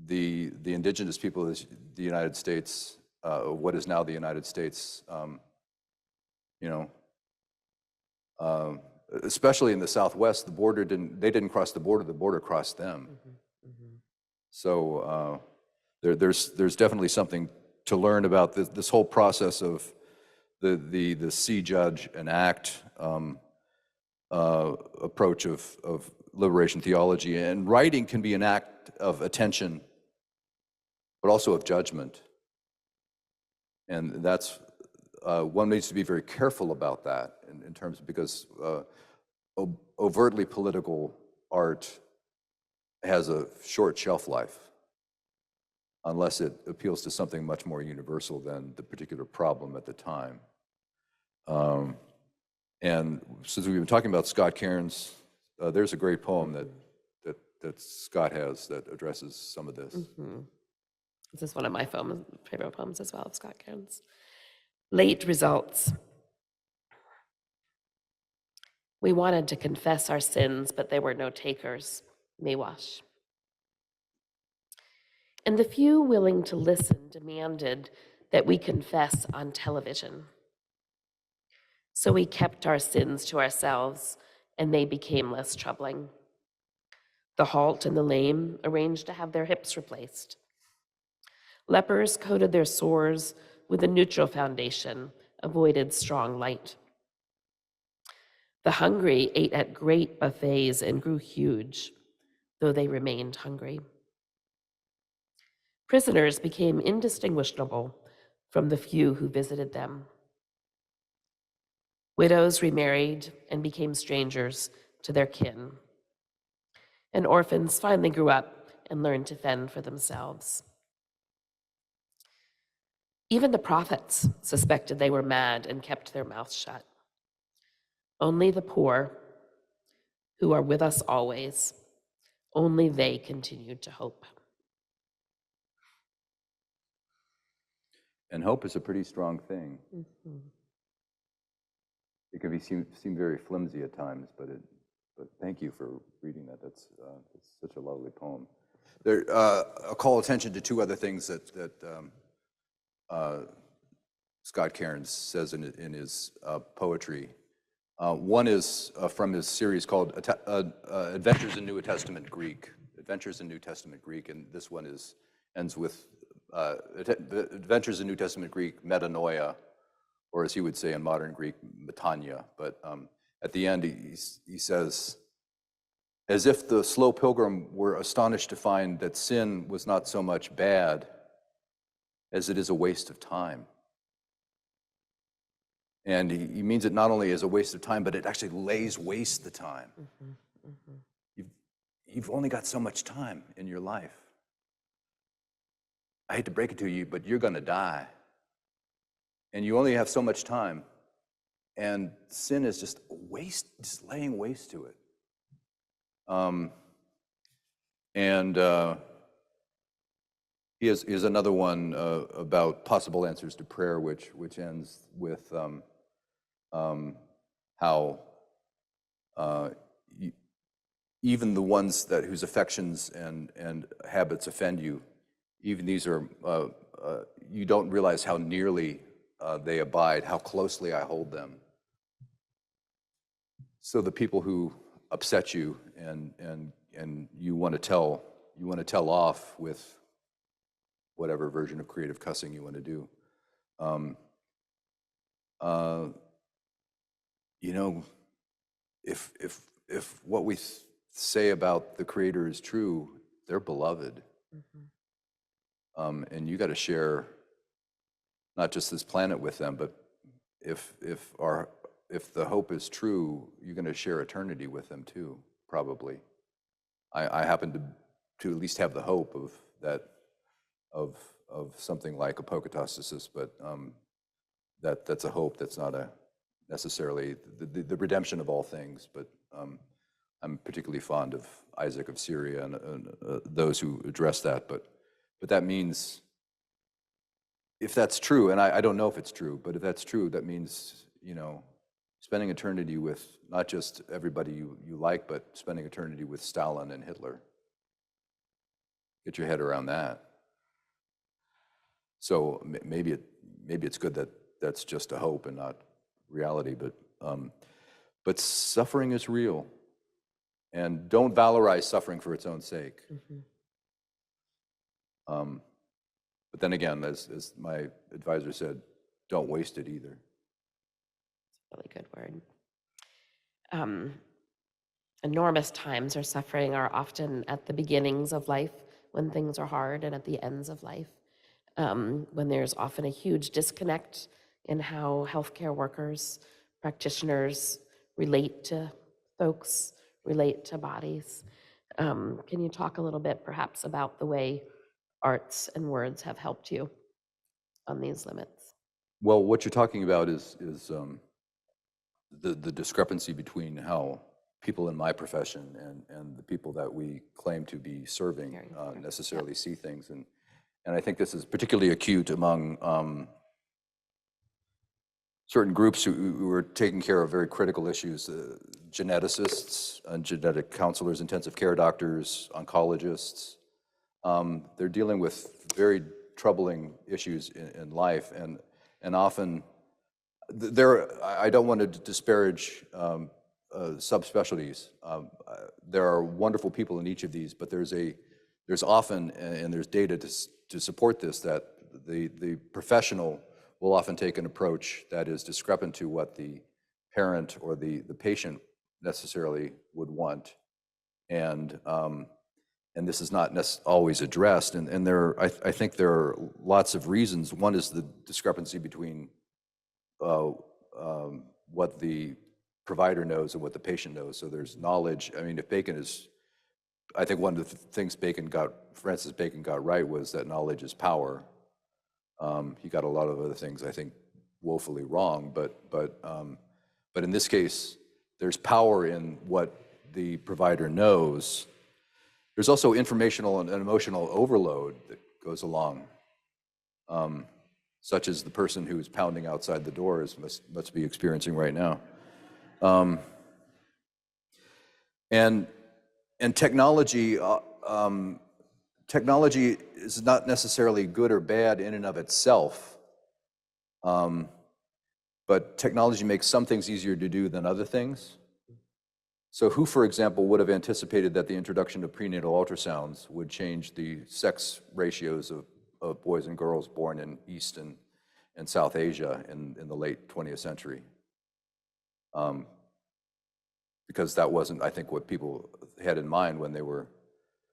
Speaker 2: the indigenous people of the United States, what is now the United States, especially in the Southwest, they didn't cross the border crossed them. So there's definitely something to learn about this whole process of the see, judge, and act approach of liberation theology. And writing can be an act of attention, but also of judgment. And that's one needs to be very careful about that in terms because overtly political art has a short shelf life unless it appeals to something much more universal than the particular problem at the time. And since we've been talking about Scott Cairns, there's a great poem that Scott has that addresses some of this.
Speaker 3: This is one of my favorite poems as well, of Scott Cairns. Late results. We wanted to confess our sins, but there were no takers. Miwash. And the few willing to listen demanded that we confess on television. So we kept our sins to ourselves, and they became less troubling. The halt and the lame arranged to have their hips replaced. Lepers coated their sores with a neutral foundation, avoided strong light. The hungry ate at great buffets and grew huge, though they remained hungry. Prisoners became indistinguishable from the few who visited them. Widows remarried and became strangers to their kin. And orphans finally grew up and learned to fend for themselves. Even the prophets suspected they were mad and kept their mouths shut. Only the poor, who are with us always, only they continued to hope.
Speaker 2: And hope is a pretty strong thing.
Speaker 3: Mhm.
Speaker 2: It can seem very flimsy at times, but thank you for reading that. That's such a lovely poem. I'll call attention to two other things that Scott Cairns says in his poetry. One is from his series called Adventures in New Testament Greek. Adventures in New Testament Greek, and this one ends with Adventures in New Testament Greek, metanoia, or as he would say in modern Greek, metania. But at the end, he says, as if the slow pilgrim were astonished to find that sin was not so much bad as it is a waste of time. And he means it not only as a waste of time, but it actually lays waste the time.
Speaker 3: Mm-hmm. Mm-hmm.
Speaker 2: You've only got so much time in your life. I hate to break it to you, but you're going to die. And you only have so much time. And sin is just waste, just laying waste to it. He has another one about possible answers to prayer, which ends with how even the ones whose affections and habits offend you, even these are, you don't realize how nearly they abide, how closely I hold them. So the people who upset you and you want to tell off with whatever version of creative cussing you want to do. If what we say about the Creator is true, they're beloved.
Speaker 3: Mm-hmm.
Speaker 2: And you got to share not just this planet with them, but if the hope is true, you're going to share eternity with them too, probably. I happen to at least have the hope of that, of something like apokatastasis, but that's a hope. That's not necessarily the redemption of all things. But I'm particularly fond of Isaac of Syria and those who address that. But that means, if that's true, and I don't know if it's true, but if that's true, that means, spending eternity with not just everybody you like, but spending eternity with Stalin and Hitler. Get your head around that. So maybe it's good that that's just a hope and not reality, but suffering is real, and don't valorize suffering for its own sake.
Speaker 3: Mm-hmm.
Speaker 2: But then again, as my advisor said, don't waste it either.
Speaker 3: Really good word. Enormous times or suffering are often at the beginnings of life when things are hard, and at the ends of life when there's often a huge disconnect in how healthcare workers, practitioners relate to folks, relate to bodies. Can you talk a little bit perhaps about the way arts and words have helped you on these limits?
Speaker 2: Well, what you're talking about is the discrepancy between how people in my profession and the people that we claim to be serving necessarily see things, and I think this is particularly acute among certain groups who are taking care of very critical issues: geneticists, genetic counselors, intensive care doctors, oncologists. They're dealing with very troubling issues in life, and often I don't want to disparage subspecialties. There are wonderful people in each of these, but there's often, and there's data to support this, that the professional will often take an approach that is discrepant to what the parent or the patient necessarily would want, and this is not always addressed. And I think there are lots of reasons. One is the discrepancy between what the provider knows and what the patient knows. So there's knowledge. I mean, I think one of the things Francis Bacon got right was that knowledge is power. He got a lot of other things, I think, woefully wrong. But in this case, there's power in what the provider knows, There's also informational and emotional overload that goes along, such as the person who is pounding outside the doors must be experiencing right now. And technology, technology is not necessarily good or bad in and of itself, but technology makes some things easier to do than other things. So who, for example, would have anticipated that the introduction of prenatal ultrasounds would change the sex ratios of boys and girls born in East and South Asia in the late 20th century? Because that wasn't, I think, what people had in mind when they were,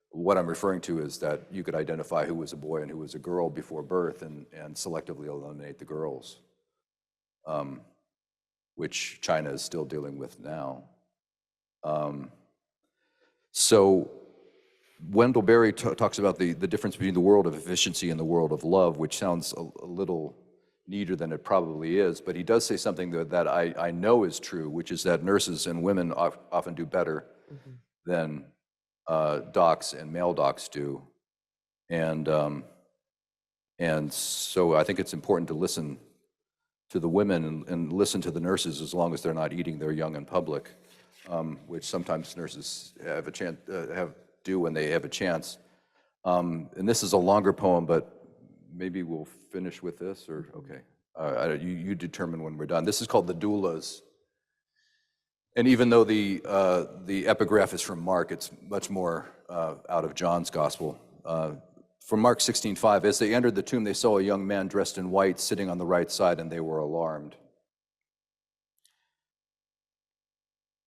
Speaker 2: what I'm referring to is that you could identify who was a boy and who was a girl before birth and selectively eliminate the girls, which China is still dealing with now. So Wendell Berry talks about the difference between the world of efficiency and the world of love, which sounds a little neater than it probably is, but he does say something that I know is true, which is that nurses and women often do better than docs and male docs do. And so I think it's important to listen to the women and listen to the nurses as long as they're not eating their young in public, which sometimes nurses have a chance, do when they have a chance. And this is a longer poem, but maybe we'll finish with this, or okay. You determine when we're done. This is called The Doulas. And even though the epigraph is from Mark, it's much more out of John's gospel. From Mark 16:5, as they entered the tomb, they saw a young man dressed in white sitting on the right side, and they were alarmed.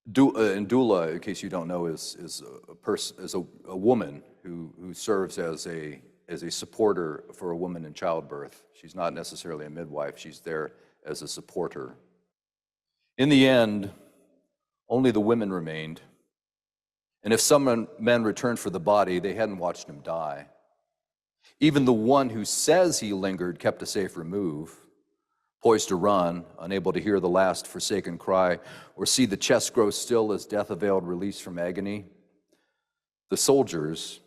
Speaker 2: And doula, in case you don't know, is a woman who serves as a supporter for a woman in childbirth. She's not necessarily a midwife. She's there as a supporter. In the end, only the women remained. And if some men returned for the body, they hadn't watched him die. Even the one who says he lingered kept a safe remove, poised to run, unable to hear the last forsaken cry or see the chest grow still as death availed release from agony. The soldiers,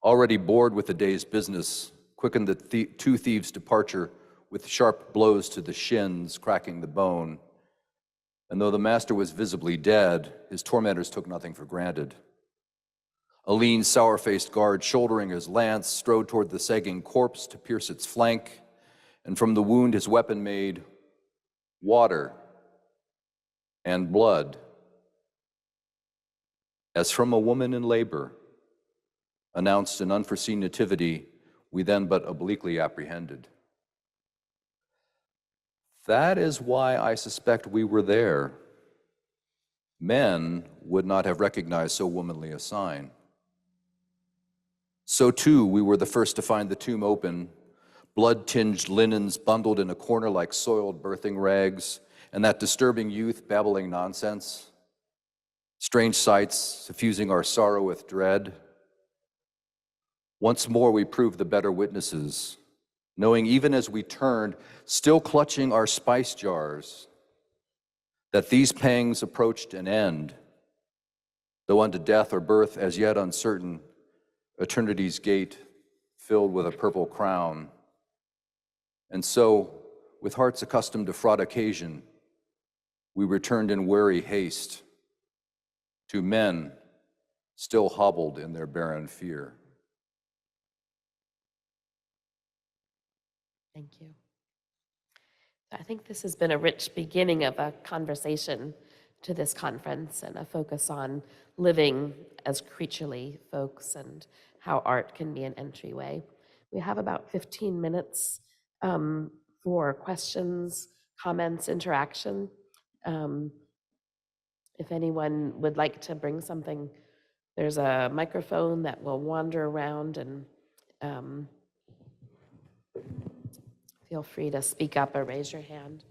Speaker 2: already bored with the day's business, quickened the two thieves' departure with sharp blows to the shins, cracking the bone. And though the master was visibly dead, his tormentors took nothing for granted. A lean, sour-faced guard, shouldering his lance, strode toward the sagging corpse to pierce its flank, and from the wound his weapon made water and blood, as from a woman in labor, announced an unforeseen nativity we then but obliquely apprehended. That is why I suspect we were there. Men would not have recognized so womanly a sign. So too, we were the first to find the tomb open, blood-tinged linens bundled in a corner like soiled birthing rags, and that disturbing youth babbling nonsense. Strange sights suffusing our sorrow with dread. Once more we proved the better witnesses, knowing even as we turned, still clutching our spice jars, that these pangs approached an end, though unto death or birth as yet uncertain, eternity's gate filled with a purple crown. And so, with hearts accustomed to fraught occasion, we returned in weary haste to men still hobbled in their barren fear.
Speaker 3: Thank you. I think this has been a rich beginning of a conversation to this conference and a focus on living as creaturely folks and how art can be an entryway. We have about 15 minutes for questions, comments, interaction. If anyone would like to bring something, there's a microphone that will wander around, and feel free to speak up or raise your hand.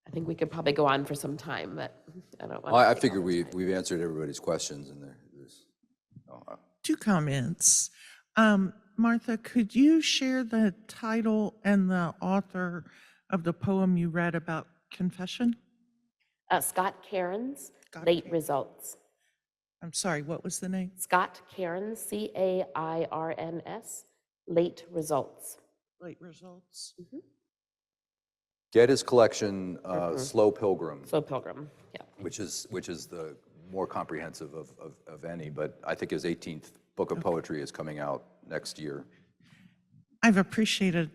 Speaker 3: I think we could probably go on for some time, but I don't want to.
Speaker 2: I figure we've answered everybody's questions, and there's.
Speaker 4: Two comments. Martha, could you share the title and the author of the poem you read about confession?
Speaker 3: Scott Cairns,
Speaker 4: Scott
Speaker 3: Late
Speaker 4: Cairns.
Speaker 3: Results.
Speaker 4: I'm sorry, what was the name?
Speaker 3: Scott Cairns, Cairns, Late Results.
Speaker 4: Late results.
Speaker 2: Get his collection, Slow Pilgrim,
Speaker 3: So Pilgrim, yeah.
Speaker 2: which is the more comprehensive of any, but I think his 18th book of poetry is coming out next year.
Speaker 4: I've appreciated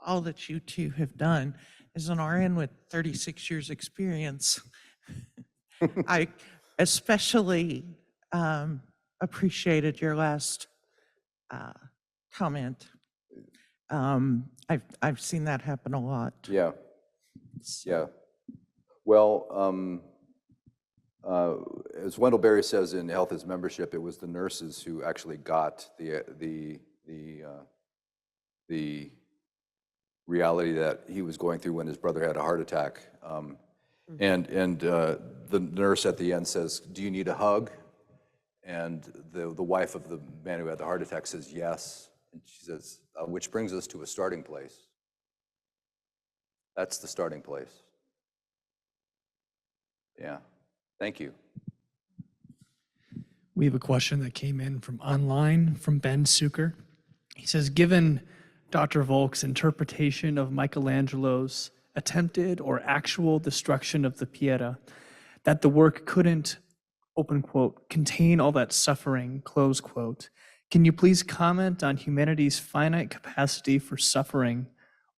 Speaker 4: all that you two have done. As an RN with 36 years experience, I especially appreciated your last comment. I've seen that happen a lot.
Speaker 2: Yeah, yeah. Well, as Wendell Berry says in Health is Membership, it was the nurses who actually got the reality that he was going through when his brother had a heart attack. And the nurse at the end says, "Do you need a hug?" And the wife of the man who had the heart attack says, "Yes." And she says, "Which brings us to a starting place." That's the starting place. Yeah. Thank you.
Speaker 5: We have a question that came in from online from Ben Suker. He says, given Dr. Volck's interpretation of Michelangelo's attempted or actual destruction of the Pieta, that the work couldn't, open quote, contain all that suffering, close quote, can you please comment on humanity's finite capacity for suffering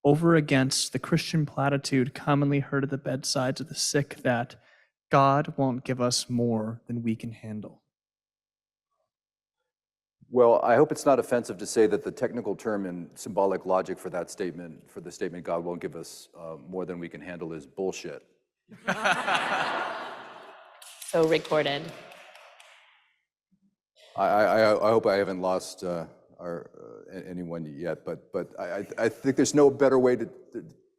Speaker 5: over against the Christian platitude commonly heard at the bedsides of the sick that God won't give us more than we can handle?
Speaker 2: Well, I hope it's not offensive to say that the technical term and symbolic logic for that statement, for the statement "God won't give us more than we can handle," is bullshit.
Speaker 3: So recorded.
Speaker 2: I hope I haven't lost anyone yet, but I think there's no better way to,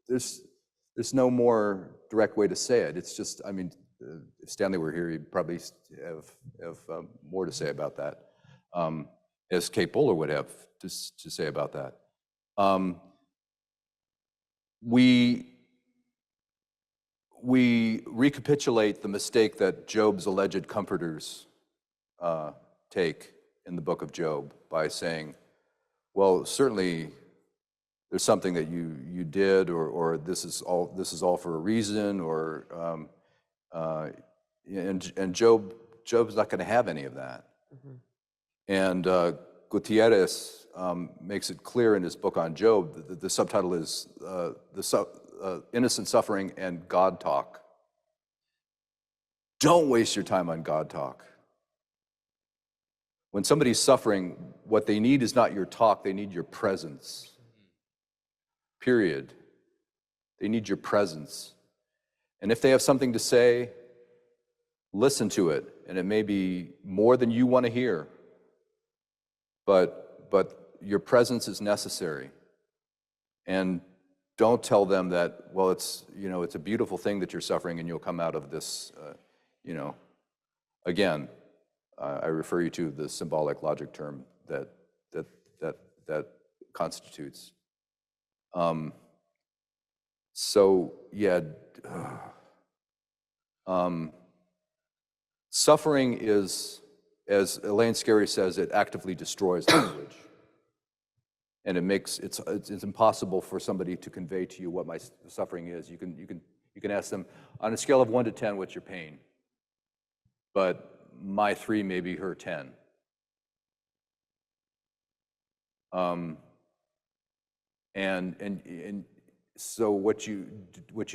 Speaker 2: there's no more direct way to say it. It's just, I mean, if Stanley were here, he'd probably have more to say about that, as Kate Bowler would have to say about that. We recapitulate the mistake that Job's alleged comforters take in the book of Job by saying, well, certainly there's something that you did, or this is all for a reason, or and Job's not going to have any of that. Mm-hmm. And Gutierrez makes it clear in his book on Job that the subtitle is Innocent Suffering and God Talk. Don't waste your time on God talk. When somebody's suffering, what they need is not your talk, they need your presence. Period. They need your presence. And if they have something to say, listen to it. And it may be more than you want to hear, but your presence is necessary. And don't tell them that, well, it's a beautiful thing that you're suffering and you'll come out of this, again, I refer you to the symbolic logic term that constitutes. So yeah, suffering is, as Elaine Scarry says, it actively destroys language, and it's impossible for somebody to convey to you what my suffering is. You can ask them on a scale of 1 to 10, what's your pain? But my 3 may be her 10. And so what you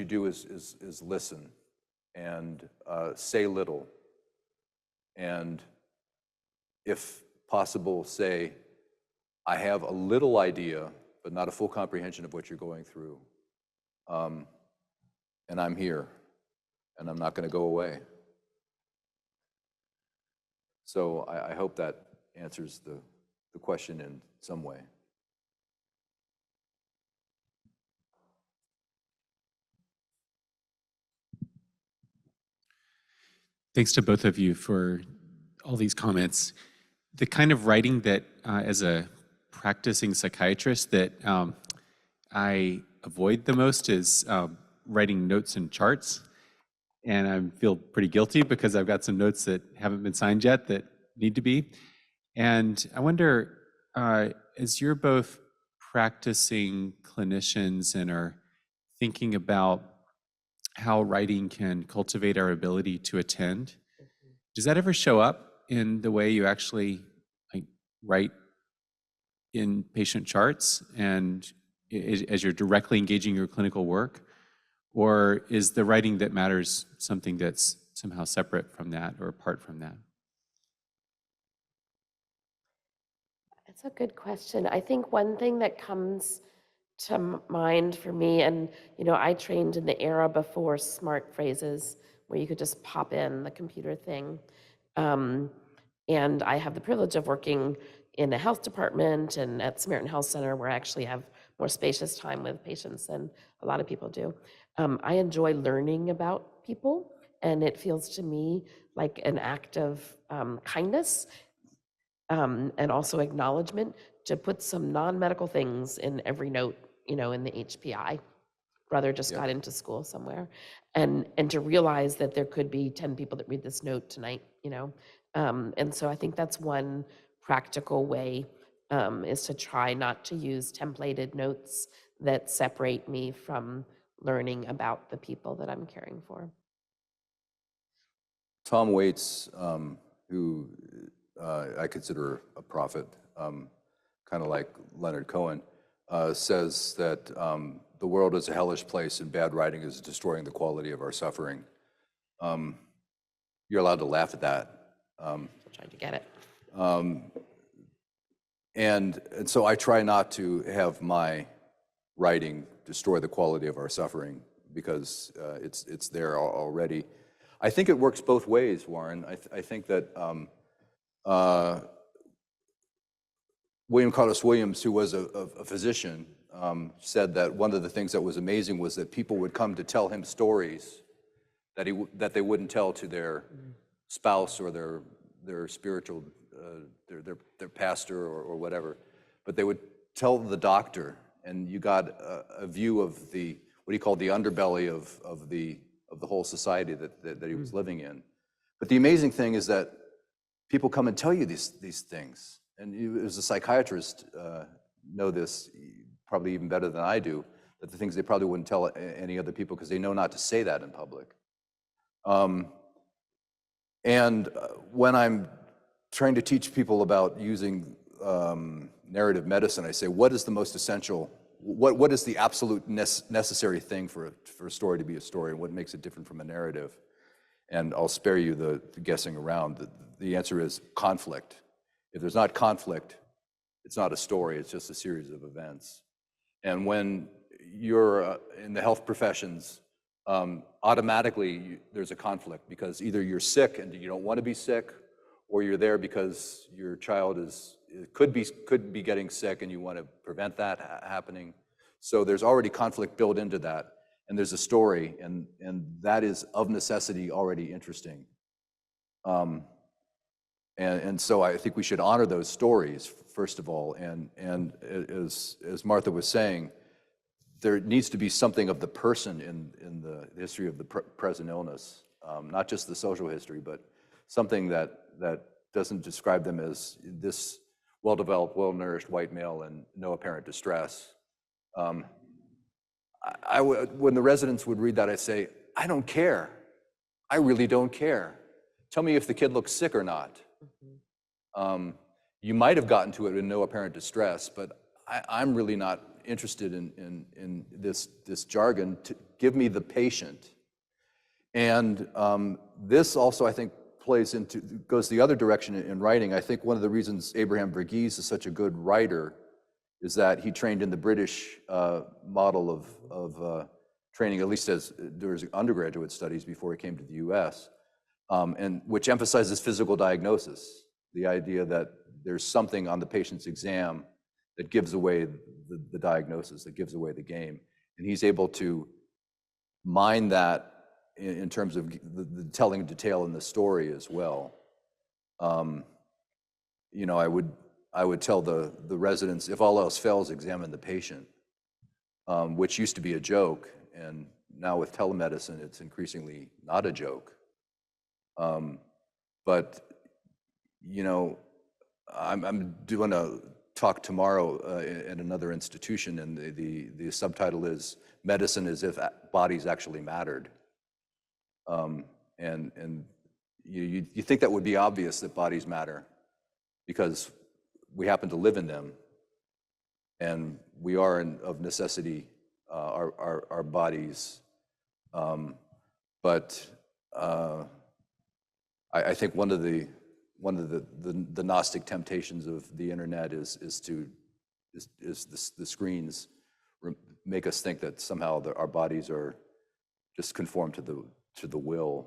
Speaker 2: do is listen and say little, and if possible, say, I have a little idea, but not a full comprehension of what you're going through, and I'm here, and I'm not going to go away. So I hope that answers the question in some way.
Speaker 1: Thanks to both of you for all these comments. The kind of writing that, as a practicing psychiatrist, that I avoid the most is writing notes and charts. and I feel pretty guilty because I've got some notes that haven't been signed yet that need to be. And I wonder, as you're both practicing clinicians and are thinking about how writing can cultivate our ability to attend, does that ever show up in the way you actually like write in patient charts and as you're directly engaging your clinical work? Or is the writing that matters something that's somehow separate from that or apart from that?
Speaker 3: It's a good question. I think one thing that comes to mind for me, and I trained in the era before smart phrases, where you could just pop in the computer thing. Um, and I have the privilege of working in a health department and at Samaritan Health Center, where I actually have more spacious time with patients than a lot of people do. I enjoy learning about people, and it feels to me like an act of kindness and also acknowledgement to put some non-medical things in every note, in the HPI. Brother just
Speaker 2: Yeah.
Speaker 3: got into school somewhere, and to realize that there could be 10 people that read this note tonight, and so I think that's one practical way, is to try not to use templated notes that separate me from learning about the people that I'm caring for.
Speaker 2: Tom Waits, who I consider a prophet, kind of like Leonard Cohen, says that the world is a hellish place and bad writing is destroying the quality of our suffering. You're allowed to laugh at that.
Speaker 3: I'm trying to get it.
Speaker 2: And so I try not to have my writing destroy the quality of our suffering because it's there already. I think it works both ways, Warren. I think that William Carlos Williams, who was a physician, said that one of the things that was amazing was that people would come to tell him stories that they wouldn't tell to their spouse or their spiritual, their pastor or whatever, but they would tell the doctor, and you got a view of what he called the underbelly of the whole society that he was living in. But the amazing thing is that people come and tell you these things, and you as a psychiatrist know this probably even better than I do, that the things they probably wouldn't tell any other people because they know not to say that in public. And when I'm trying to teach people about using narrative medicine, I say, what is the most essential, what is the absolute necessary thing for a story to be a story, and what makes it different from a narrative? And I'll spare you the guessing around. The answer is conflict. If there's not conflict, it's not a story, it's just a series of events. And when you're in the health professions, automatically there's a conflict because either you're sick and you don't want to be sick, or you're there because your child could be getting sick and you want to prevent that happening. So there's already conflict built into that, and there's a story, and that is of necessity already interesting. And so I think we should honor those stories first of all, and as Martha was saying, there needs to be something of the person in the history of the present illness, not just the social history, but something that doesn't describe them as this well-developed, well-nourished white male in no apparent distress. When the residents would read that, I'd say, I don't care. I really don't care. Tell me if the kid looks sick or not. You might have gotten to it in no apparent distress, but I'm really not interested in this jargon. To give me the patient. And this also, I think, goes the other direction in writing. I think one of the reasons Abraham Verghese is such a good writer is that he trained in the British model of training, at least as during his undergraduate studies before he came to the US, and which emphasizes physical diagnosis, the idea that there's something on the patient's exam that gives away the diagnosis, that gives away the game. And he's able to mine that in terms of the telling detail in the story as well. You know, I would tell the residents, if all else fails, examine the patient, which used to be a joke. And now with telemedicine, it's increasingly not a joke. But, you know, I'm doing a talk tomorrow at another institution, and the subtitle is "Medicine as if Bodies Actually Mattered." And you think that would be obvious that bodies matter because we happen to live in them, and we are of necessity our bodies. But I think one of the Gnostic temptations of the internet is the screens make us think that somehow our bodies are just conform to the will,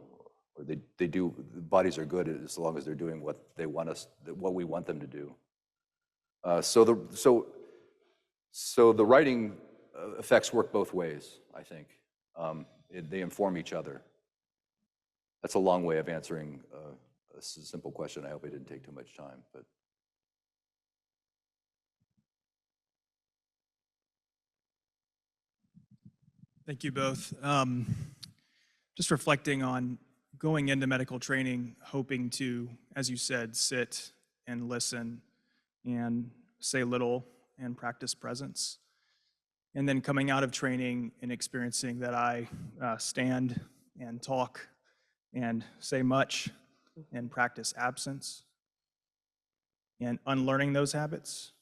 Speaker 2: or they do. The bodies are good as long as they're doing what we want them to do. So the writing effects work both ways, I think. They inform each other. That's a long way of answering a simple question. I hope it didn't take too much time, but.
Speaker 6: Thank you both. Just reflecting on going into medical training, hoping to, as you said, sit and listen and say little and practice presence. And then coming out of training and experiencing that I stand and talk and say much and practice absence and unlearning those habits.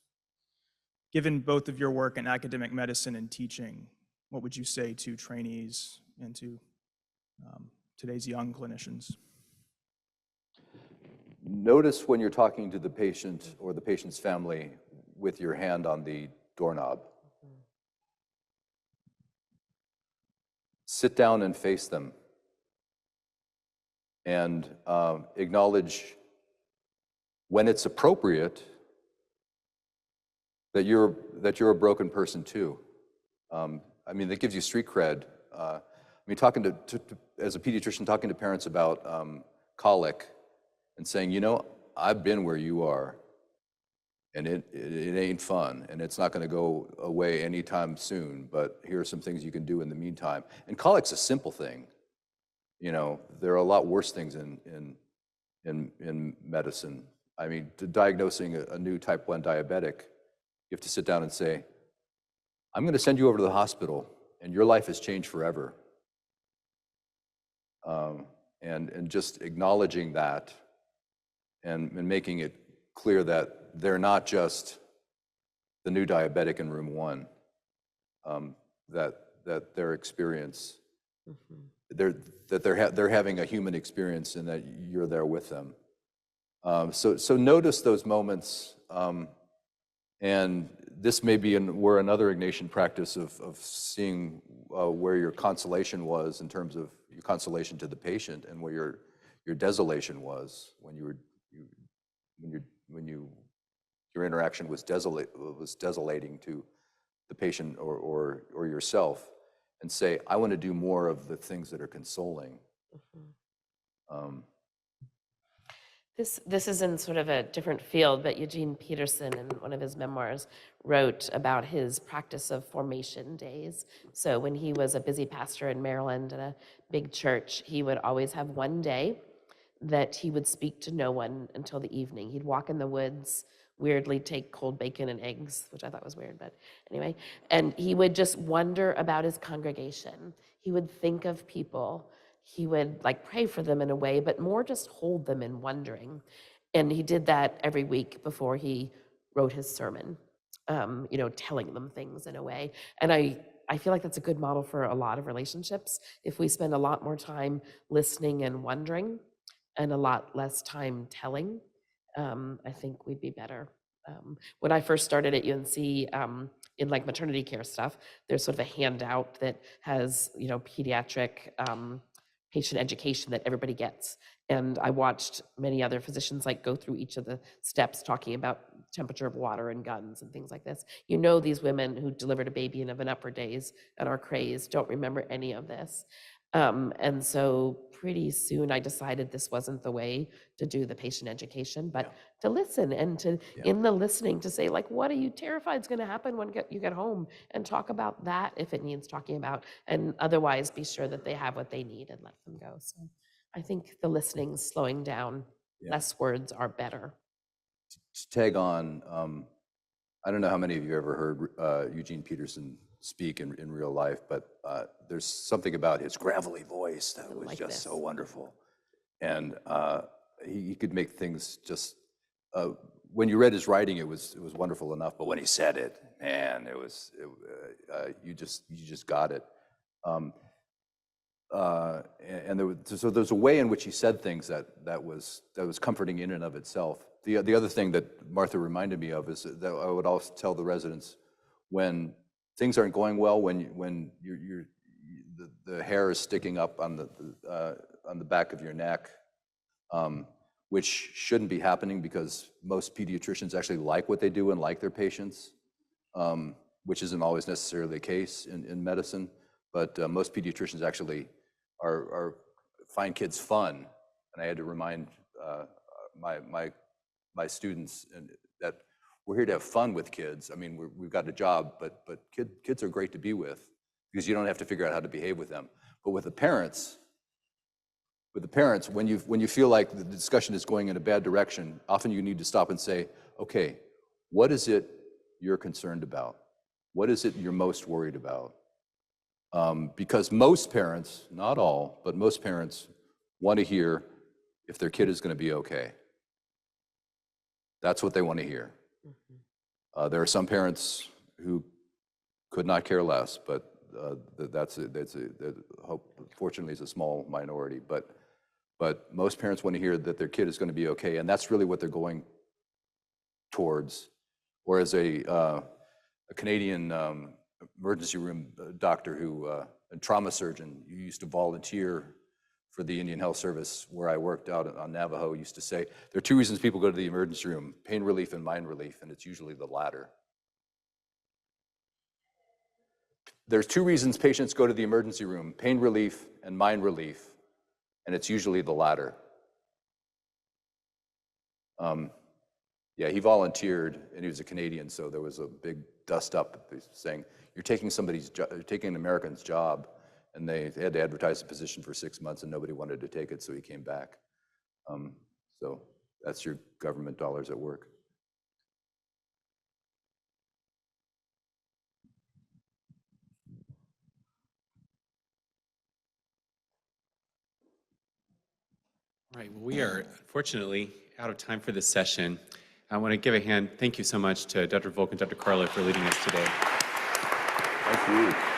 Speaker 6: Given both of your work in academic medicine and teaching, what would you say to trainees and to today's young clinicians?
Speaker 2: Notice when you're talking to the patient or the patient's family with your hand on the doorknob. Sit down and face them, and acknowledge when it's appropriate that you're a broken person too. I mean, that gives you street cred. I mean, talking as a pediatrician, talking to parents about colic and saying, you know, I've been where you are, and it ain't fun, and it's not going to go away anytime soon, but here are some things you can do in the meantime. And colic's a simple thing. You know, there are a lot worse things in medicine. I mean, diagnosing a new type 1 diabetic, you have to sit down and say, I'm going to send you over to the hospital, and your life has changed forever. And just acknowledging that and making it clear that they're not just the new diabetic in room 1, that their experience, they're having a human experience and that you're there with them. So notice those moments, and this may be where another Ignatian practice of seeing where your consolation was in terms of your consolation to the patient, and where your desolation was when your interaction was desolating to the patient or yourself, and say, I want to do more of the things that are consoling.
Speaker 3: This is in sort of a different field, but Eugene Peterson, in one of his memoirs, wrote about his practice of formation days. So when he was a busy pastor in Maryland at a big church, he would always have one day that he would speak to no one until the evening. He'd walk in the woods, weirdly take cold bacon and eggs, which I thought was weird, but anyway. And he would just wonder about his congregation. He would think of people. He would like pray for them in a way, but more just hold them in wondering. And he did that every week before he wrote his sermon, telling them things in a way. And I feel like that's a good model for a lot of relationships. If we spend a lot more time listening and wondering and a lot less time telling, I think we'd be better. When I first started at UNC, in like maternity care stuff, there's sort of a handout that has, pediatric patient education that everybody gets. And I watched many other physicians like go through each of the steps talking about temperature of water and guns and things like this. These women who delivered a baby in of an upper days and are crazed don't remember any of this. And so pretty soon I decided this wasn't the way to do the patient education, but to listen and to, in the listening, to say, like, what are you terrified is going to happen when you get home, and talk about that if it needs talking about, and otherwise be sure that they have what they need and let them go. So I think the listening, slowing down, less words are better.
Speaker 2: To tag on, I don't know how many of you ever heard Eugene Peterson speak in real life, but there's something about his gravelly voice that was
Speaker 3: like
Speaker 2: just
Speaker 3: this.
Speaker 2: so wonderful. And he could make things just, when you read his writing, it was wonderful enough, but when he said it, man, you just got it. So there's a way in which he said things that was comforting in and of itself. The other thing that Martha reminded me of is that I would always tell the residents, when things aren't going well, when the hair is sticking up on the back of your neck, which shouldn't be happening because most pediatricians actually like what they do and like their patients, which isn't always necessarily the case in medicine. But most pediatricians actually find kids fun, and I had to remind my students that we're here to have fun with kids. I mean, we've got a job, but kids are great to be with because you don't have to figure out how to behave with them. But with the parents, when you feel like the discussion is going in a bad direction, often you need to stop and say, okay, what is it you're concerned about? What is it you're most worried about? Because most parents, not all, but most parents want to hear if their kid is going to be okay. That's what they want to hear. There are some parents who could not care less, but fortunately, it's a small minority. But most parents want to hear that their kid is going to be okay, and that's really what they're going towards. Or as a Canadian emergency room doctor and trauma surgeon who used to volunteer for the Indian Health Service where I worked out on Navajo, used to say, there are two reasons people go to the emergency room: pain relief and mind relief, and it's usually the latter. There's two reasons patients go to the emergency room: pain relief and mind relief, and it's usually the latter. Yeah, he volunteered, and he was a Canadian, so there was a big dust up saying, you're taking an American's job, and they had to advertise the position for 6 months, and nobody wanted to take it, so he came back. So that's your government dollars at work.
Speaker 1: All right, well, we are unfortunately out of time for this session. I want to give a hand, thank you so much to Dr. Volck and Dr. Carlo for leading us today.
Speaker 2: Thank you.